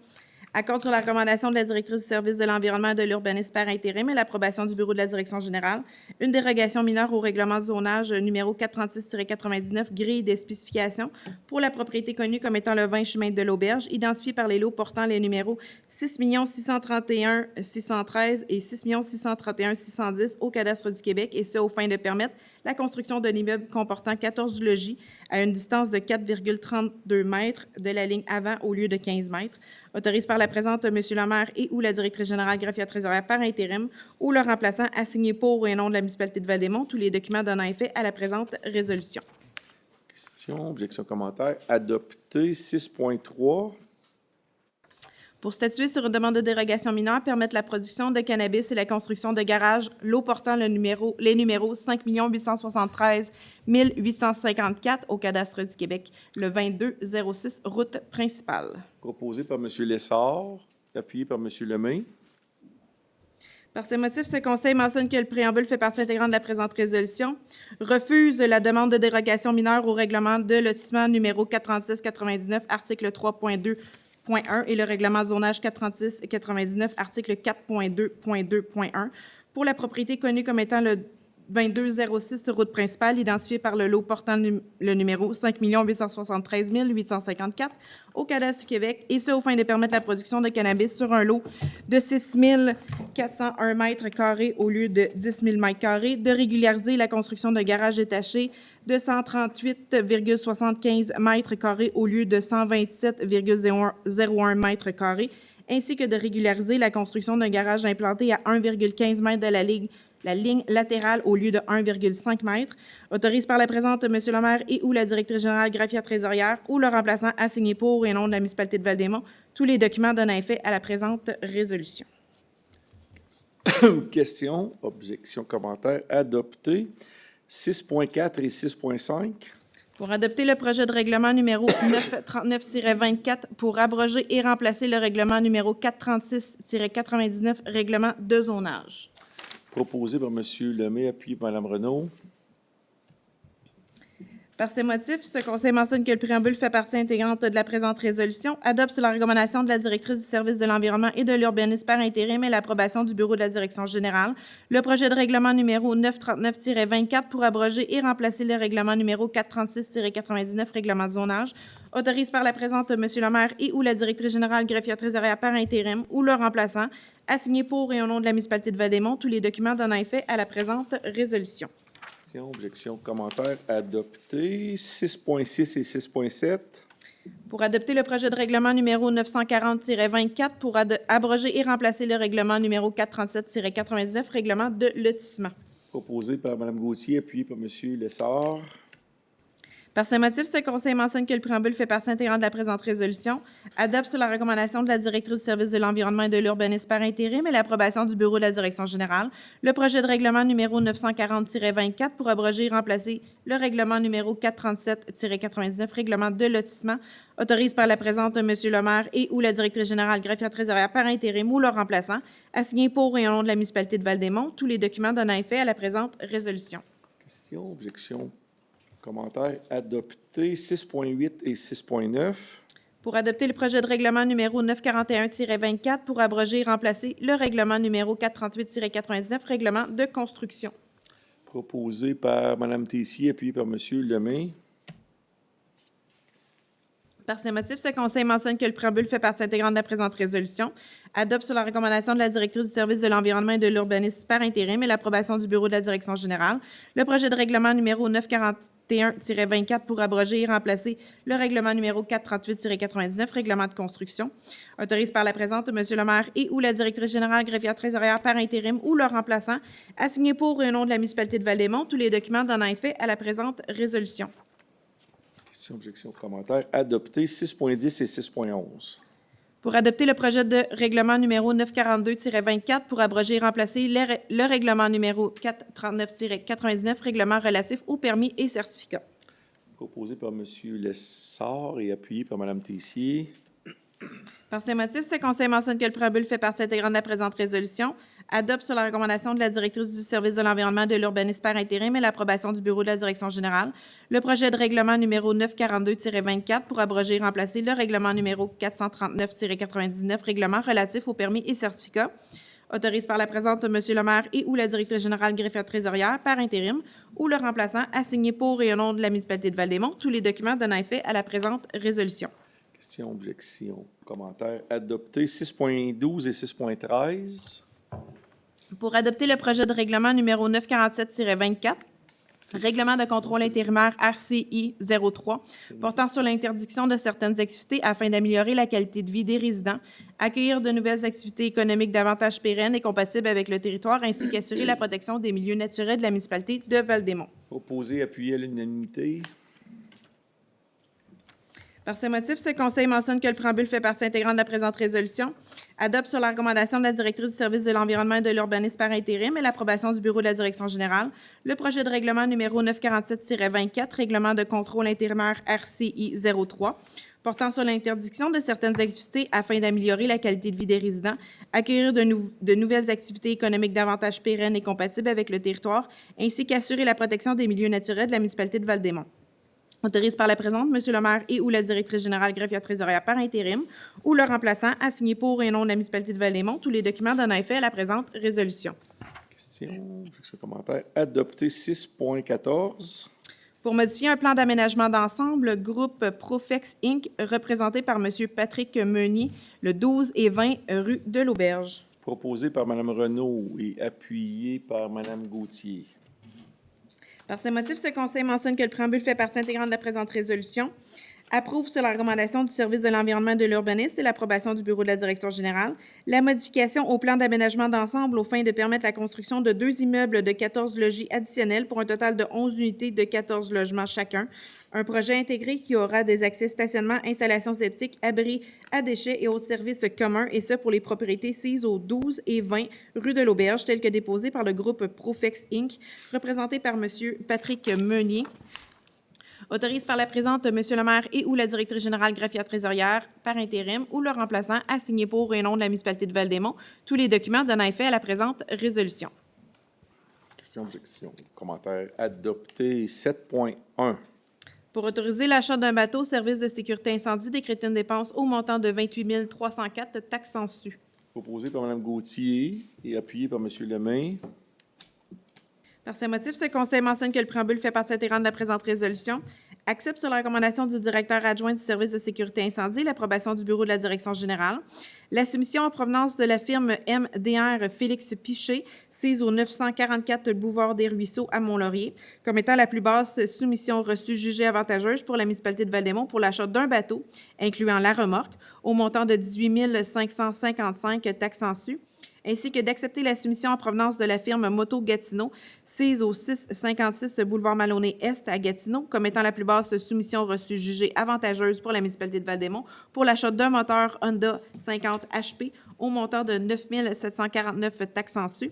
accorde sur la recommandation de la directrice du service de l'environnement et de l'urbanisme par intérim et l'approbation du bureau de la direction générale, une dérogation mineure au règlement de zonage numéro 436-99, grille des spécifications pour la propriété connue comme étant le 20 chemin de l'Auberge, identifié par les lots portant les numéros 6 631 613 et 6 631 610 au cadastre du Québec, et ce, aux fins de permettre la construction d'un immeuble comportant 14 logis à une distance de 4,32 mètres de la ligne avant au lieu de 15 mètres. Autorise par la présente M. le maire et ou la directrice générale greffière trésorière par intérim ou le remplaçant à signer pour et au nom de la municipalité de Val-des-Monts tous les documents donnant effet à la présente résolution. Questions, objections, commentaires? Adopté. 6.3. Pour statuer sur une demande de dérogation mineure, permettre la production de cannabis et la construction de garages, lot portant les numéros 5 873 854 au cadastre du Québec, le 2206 route principale. Proposé par M. Lessard, appuyé par M. Lemay. Par ces motifs, ce conseil mentionne que le préambule fait partie intégrante de la présente résolution, refuse la demande de dérogation mineure au règlement de lotissement numéro 436-99, article 3.2.1 et le règlement zonage 436-99, article 4.2.2.1, pour la propriété connue comme étant le 2206 route principale, identifiée par le lot portant le numéro 5 873 854 au cadastre du Québec, et ce, aux fins de permettre la production de cannabis sur un lot de 6 401 mètres carrés au lieu de 10 000 mètres carrés, de régulariser la construction de garages détachés de 138,75 mètres carrés au lieu de 127,01 mètres carrés, ainsi que de régulariser la construction d'un garage implanté à 1,15 mètre de la ligne latérale au lieu de 1,5 mètre, autorise par la présente M. le maire et ou la directrice générale greffière trésorière ou le remplaçant à signer pour et non de la municipalité de Val-des-Monts tous les documents donnant effet à la présente résolution. Questions, objections, commentaires, adoptés. 6.4 et 6.5. Pour adopter le projet de règlement numéro 939-24 pour abroger et remplacer le règlement numéro 436-99, règlement de zonage. Proposé par M. Lemay, appuyé par Mme Renaud. Par ces motifs, ce Conseil mentionne que le préambule fait partie intégrante de la présente résolution, adopte sur la recommandation de la directrice du service de l'environnement et de l'urbanisme par intérim et l'approbation du bureau de la direction générale, le projet de règlement numéro 939-24 pour abroger et remplacer le règlement numéro 436-99, règlement de zonage, autorise par la présente M. le maire et ou la directrice générale greffière trésorière par intérim ou le remplaçant à signer pour et au nom de la municipalité de Val-des-Monts tous les documents donnant effet à la présente résolution. Objections, commentaires, adoptés. 6.6 et 6.7. Pour adopter le projet de règlement numéro 940-24 pour abroger et remplacer le règlement numéro 437-99, règlement de lotissement. Proposé par Mme Gauthier, appuyé par M. Lessard. Par ces motifs, ce Conseil mentionne que le préambule fait partie intégrante de la présente résolution, adopte sur la recommandation de la directrice du service de l'environnement et de l'urbanisme par intérim et l'approbation du bureau de la direction générale, le projet de règlement numéro 940-24 pour abroger et remplacer le règlement numéro 437-99, règlement de lotissement, autorise par la présente M. le maire et ou la directrice générale greffière trésorière par intérim ou leur remplaçant à signer pour et au nom de la municipalité de Val-des-Monts tous les documents donnant effet à la présente résolution. Questions, objections, commentaires, adoptés. 6.8 et 6.9. Pour adopter le projet de règlement numéro 941-24 pour abroger et remplacer le règlement numéro 438-99, règlement de construction. Proposé par Mme Tessier, appuyé par M. Lemay. Par ces motifs, ce Conseil mentionne que le préambule fait partie intégrante de la présente résolution, adopte sur la recommandation de la directrice du service de l'environnement et de l'urbanisme par intérim et l'approbation du bureau de la direction générale, le projet de règlement numéro 941-24 pour abroger et remplacer le règlement numéro 438-99, règlement de construction, autorise par la présente M. le maire et ou la directrice générale greffière trésorière par intérim ou leur remplaçant à signer pour et au nom de la municipalité de Val-des-Monts tous les documents donnant effet à la présente résolution. Objections, commentaires, adoptés. 6.10 et 6.11. Pour adopter le projet de règlement numéro 942-24 pour abroger et remplacer le règlement numéro 439-99, règlement relatif aux permis et certificats. Proposé par M. Lessard et appuyé par Mme Tessier. Par ces motifs, ce Conseil mentionne que le préambule fait partie intégrante de la présente résolution, adopte sur la recommandation de la directrice du service de l'environnement et de l'urbanisme par intérim et l'approbation du bureau de la direction générale, le projet de règlement numéro 942-24 pour abroger et remplacer le règlement numéro 439-99, règlement relatif aux permis et certificats, autorise par la présente M. le maire et ou la directrice générale greffière trésorière par intérim ou le remplaçant à signer pour et au nom de la municipalité de Val-des-Monts tous les documents donnant effet à la présente résolution. Questions, objections, commentaires, adoptés. 6.12 et 6.13. Pour adopter le projet de règlement numéro 947-24, règlement de contrôle intérimaire RCI 03, portant sur l'interdiction de certaines activités afin d'améliorer la qualité de vie des résidents, accueillir de nouvelles activités économiques davantage pérennes et compatibles avec le territoire, ainsi qu'assurer la protection des milieux naturels de la municipalité de Val-des-Monts. Proposé, appuyé à l'unanimité. Par ces motifs, ce Conseil mentionne que le préambule fait partie intégrante de la présente résolution, adopte sur la recommandation de la directrice du service de l'environnement et de l'urbanisme par intérim et l'approbation du bureau de la direction générale, le projet de règlement numéro 947-24, règlement de contrôle intérimaire RCI 03, portant sur l'interdiction de certaines activités afin d'améliorer la qualité de vie des résidents, accueillir de nouvelles activités économiques davantage pérennes et compatibles avec le territoire, ainsi qu'assurer la protection des milieux naturels de la municipalité de Val-des-Monts. Autorise par la présente M. le maire et ou la directrice générale greffière trésorière par intérim ou le remplaçant à signer pour et au nom de la municipalité de Val-des-Monts tous les documents donnant effet à la présente résolution. Questions, commentaires. Adopté 6.14. Pour modifier un plan d'aménagement d'ensemble, le groupe Profex Inc., représenté par M. Patrick Meunier, le 12 et 20 rue de l'Auberge. Proposé par Mme Renaud et appuyé par Mme Gauthier. Par ces motifs, ce conseil mentionne que le préambule fait partie intégrante de la présente résolution, approuve sur la recommandation du service de l'environnement et de l'urbanisme et l'approbation du bureau de la direction générale la modification au plan d'aménagement d'ensemble aux fins de permettre la construction de 2 immeubles de 14 logis additionnels pour un total de 11 unités de 14 logements chacun. Un projet intégré qui aura des accès stationnement, installations septiques, abris à déchets et autres services communs, et ce pour les propriétés sises aux 12 et 20 rue de l'Auberge, telles que déposées par le groupe Profex Inc., représenté par M. Patrick Meunier. Autorise par la présente M. le maire et ou la directrice générale greffière trésorière par intérim ou le remplaçant à signer pour et nom de la municipalité de Val-des-Monts tous les documents donnant effet à la présente résolution. Questions, objections, commentaires. Adopté 7.1. Pour autoriser l'achat d'un bateau, service de sécurité incendie, décréter une dépense au montant de 28 304, taxes en su. Proposé par Mme Gauthier et appuyé par M. Lemay. Par ces motifs, ce conseil mentionne que le préambule fait partie intégrante de la présente résolution, accepte sur la recommandation du directeur adjoint du service de sécurité incendie l'approbation du bureau de la direction générale, la soumission en provenance de la firme MDR Félix Piché, sise au 944 boulevard des Ruisseaux à Mont-Laurier, comme étant la plus basse soumission reçue jugée avantageuse pour la municipalité de Val-des-Monts pour l'achat d'un bateau, incluant la remorque, au montant de 18 555 taxes en su, ainsi que d'accepter la soumission en provenance de la firme Moto Gatineau, sise au 656 boulevard Maloney-Est à Gatineau, comme étant la plus basse soumission reçue jugée avantageuse pour la municipalité de Val-des-Monts pour l'achat d'un moteur Honda 50 HP au montant de 9 749 taxes en su.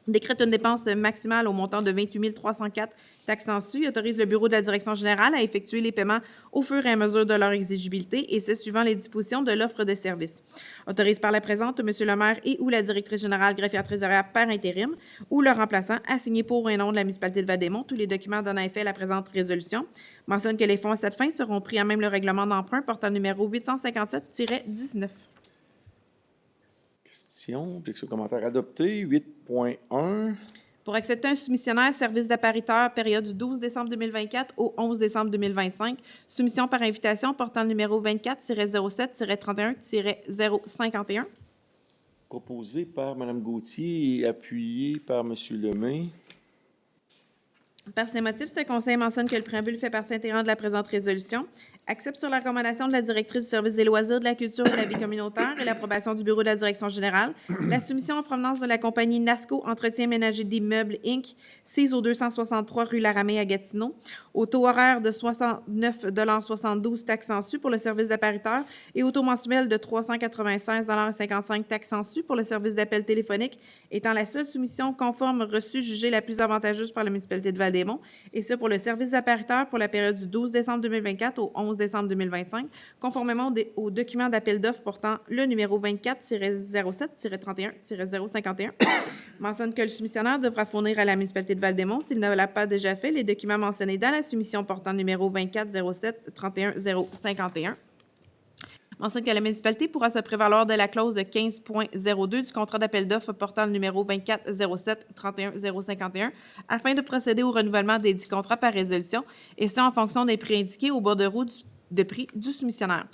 Décrète une dépense maximale au montant de 28 304 taxes en su, autorise le bureau de la direction générale à effectuer les paiements au fur et à mesure de leur exigibilité, et ce, suivant les dispositions de l'offre de service. Autorise par la présente M. le maire et ou la directrice générale greffière trésorière par intérim ou le remplaçant à signer pour et nom de la municipalité de Val-des-Monts tous les documents donnant effet à la présente résolution. Mentionne que les fonds à cette fin seront pris à même le règlement d'emprunt portant numéro 857-19. Questions, objections, commentaires. Adopté 8.1. Pour accepter un soumissionnaire, service d'appariteur, période du 12 décembre 2024 au 11 décembre 2025, soumission par invitation portant le numéro 24-07-31-051. Proposé par Mme Gauthier et appuyé par M. Lemay. Par ces motifs, ce conseil mentionne que le préambule fait partie intégrante de la présente résolution, accepte sur la recommandation de la directrice du service des loisirs, de la culture et de la vie communautaire et l'approbation du bureau de la direction générale, la soumission en provenance de la compagnie NASCO Entretien ménager d'immeubles Inc., sise au 263 rue Laramée à Gatineau, au taux horaire de 69,72 taxes en su pour le service d'appariteur et au taux mensuel de 396,55 taxes en su pour le service d'appel téléphonique, étant la seule soumission conforme reçue jugée la plus avantageuse par la municipalité de Val-des-Monts, et ce pour le service d'appariteur pour la période du 12 décembre 2024 au 11 décembre 2025, conformément au document d'appel d'offres portant le numéro 24-07-31-051. Mentionne que le soumissionnaire devra fournir à la municipalité de Val-des-Monts, s'il ne l'a pas déjà fait, les documents mentionnés dans la soumission portant le numéro 24-07-31-051. Mentionne que la municipalité pourra se prévaloir de la clause de 15.02 du contrat d'appel d'offres portant le numéro 24-07-31-051 afin de procéder au renouvellement des 10 contrats par résolution, et ce en fonction des prix indiqués au bordereau de prix du soumissionnaire.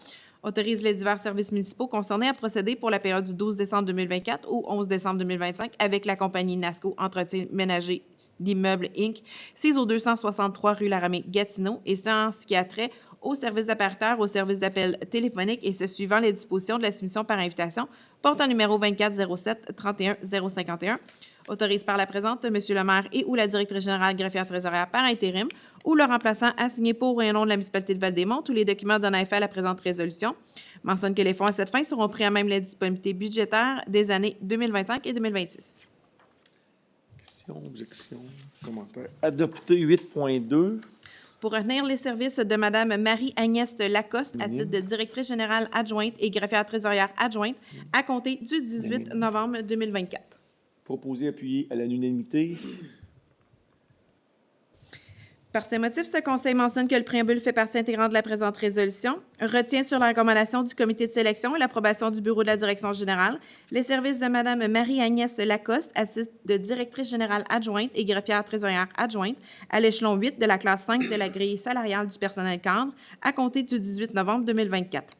Autorise les divers services municipaux concernés à procéder pour la période du 12 décembre 2024 au 11 décembre 2025 avec la compagnie NASCO Entretien ménager d'immeubles Inc., sise au 263 rue Laramée, Gatineau, et ce en ce qui a trait au service d'appariteur, au service d'appel téléphonique, et ce suivant les dispositions de la soumission par invitation portant numéro 24-07-31-051. Autorise par la présente M. le maire et ou la directrice générale greffière trésorière par intérim ou le remplaçant à signer pour et nom de la municipalité de Val-des-Monts tous les documents donnant effet à la présente résolution. Mentionne que les fonds à cette fin seront pris à même les disponibilités budgétaires des années 2025 et 2026. Questions, objections, commentaires. Adopté 8.2. Pour retenir les services de Mme Marie-Agnès Lacoste à titre de directrice générale adjointe et greffière trésorière adjointe à compter du 18 novembre 2024. Proposé, appuyé à l'unanimité. Par ces motifs, ce Conseil mentionne que le préambule fait partie intégrante de la présente résolution, retient sur la recommandation du comité de sélection et l'approbation du bureau de la direction générale les services de Mme Marie-Agnès Lacoste à titre de directrice générale adjointe et greffière trésorière adjointe à l'échelon 8 de la classe 5 de la grille salariale du personnel cadre à compter du 18 novembre 2024.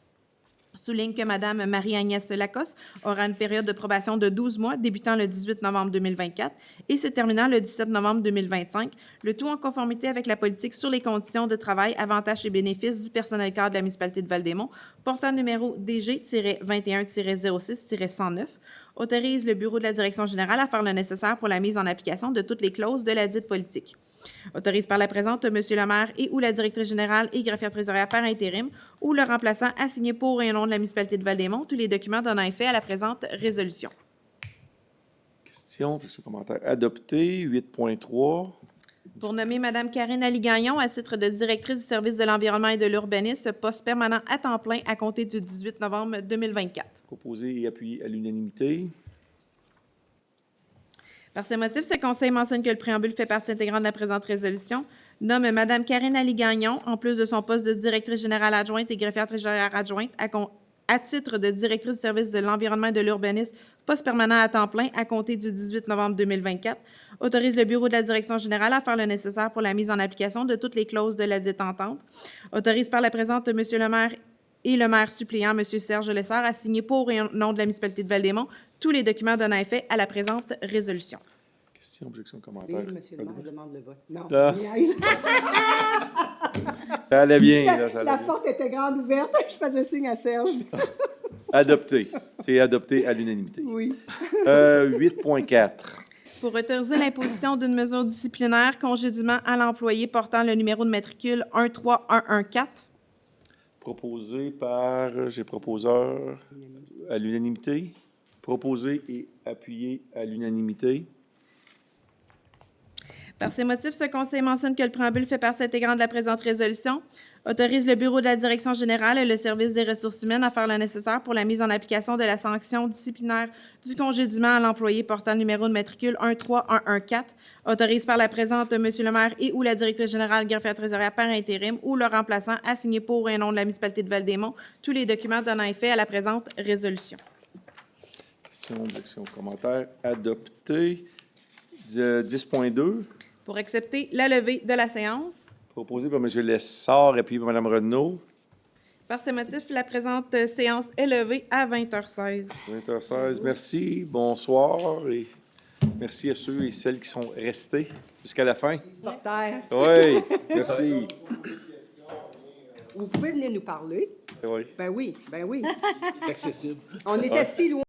Souligne que Mme Marie-Agnès Lacoste aura une période de probation de 12 mois débutant le 18 novembre 2024 et se terminant le 17 novembre 2025, le tout en conformité avec la politique sur les conditions de travail, avantages et bénéfices du personnel cadre de la municipalité de Val-des-Monts, portant numéro DG-21-06-109, autorise le bureau de la direction générale à faire le nécessaire pour la mise en application de toutes les clauses de la dite politique. Autorise par la présente M. le maire et ou la directrice générale et greffière trésorière par intérim ou le remplaçant à signer pour et au nom de la municipalité de Val-des-Monts tous les documents donnant effet à la présente résolution. Questions, commentaires? Adopté. 8.3. Pour nommer Mme Karine Ali-Gagnon à titre de directrice du service de l'environnement et de l'urbanisme, poste permanent à temps plein à compter du 18 novembre 2024. Proposé et appuyé à l'unanimité. Par ces motifs, ce Conseil mentionne que le préambule fait partie intégrante de la présente résolution, nomme Mme Karine Ali-Gagnon, en plus de son poste de directrice générale adjointe et greffière trésorière adjointe, à titre de directrice du service de l'environnement et de l'urbanisme, poste permanent à temps plein à compter du 18 novembre 2024, autorise le bureau de la direction générale à faire le nécessaire pour la mise en application de toutes les clauses de la dite entente, autorise par la présente M. le maire et le maire suppléant, M. Serge Lessard, à signer pour et au nom de la municipalité de Val-des-Monts tous les documents donnant effet à la présente résolution. Questions, objections, Oui, commentaires? monsieur le maire demande le vote. Non, Ah. je niaise. Ça allait bien, là, ça allait La bien. porte était grande ouverte, je faisais signe à Serge. Adopté. C'est adopté à l'unanimité. Oui. 8.4. Pour autoriser l'imposition d'une mesure disciplinaire, congédiement à l'employé portant le numéro de matricule 13114. Proposé par, j'ai proposeur à l'unanimité. Proposé et appuyé à l'unanimité. Par ces motifs, ce Conseil mentionne que le préambule fait partie intégrante de la présente résolution, autorise le bureau de la direction générale et le service des ressources humaines à faire le nécessaire pour la mise en application de la sanction disciplinaire du congédiement à l'employé portant le numéro de matricule 13114, autorise par la présente M. le maire et ou la directrice générale greffière trésorière par intérim ou le remplaçant à signer pour et au nom de la municipalité de Val-des-Monts tous les documents donnant effet à la présente résolution. Questions, objections, commentaires? Adopté. 10.2. Pour accepter la levée de la séance, Proposé par M. Lessard, appuyé par Mme Renaud. par ces motifs, la présente séance est levée à 20h16. 20h16. Merci. Bonsoir. Et merci à ceux et celles qui sont restés jusqu'à la fin. Porteur, Oui, merci. vous pouvez venir nous parler? Oui. Ben oui, ben oui. C'est accessible. On était si loin.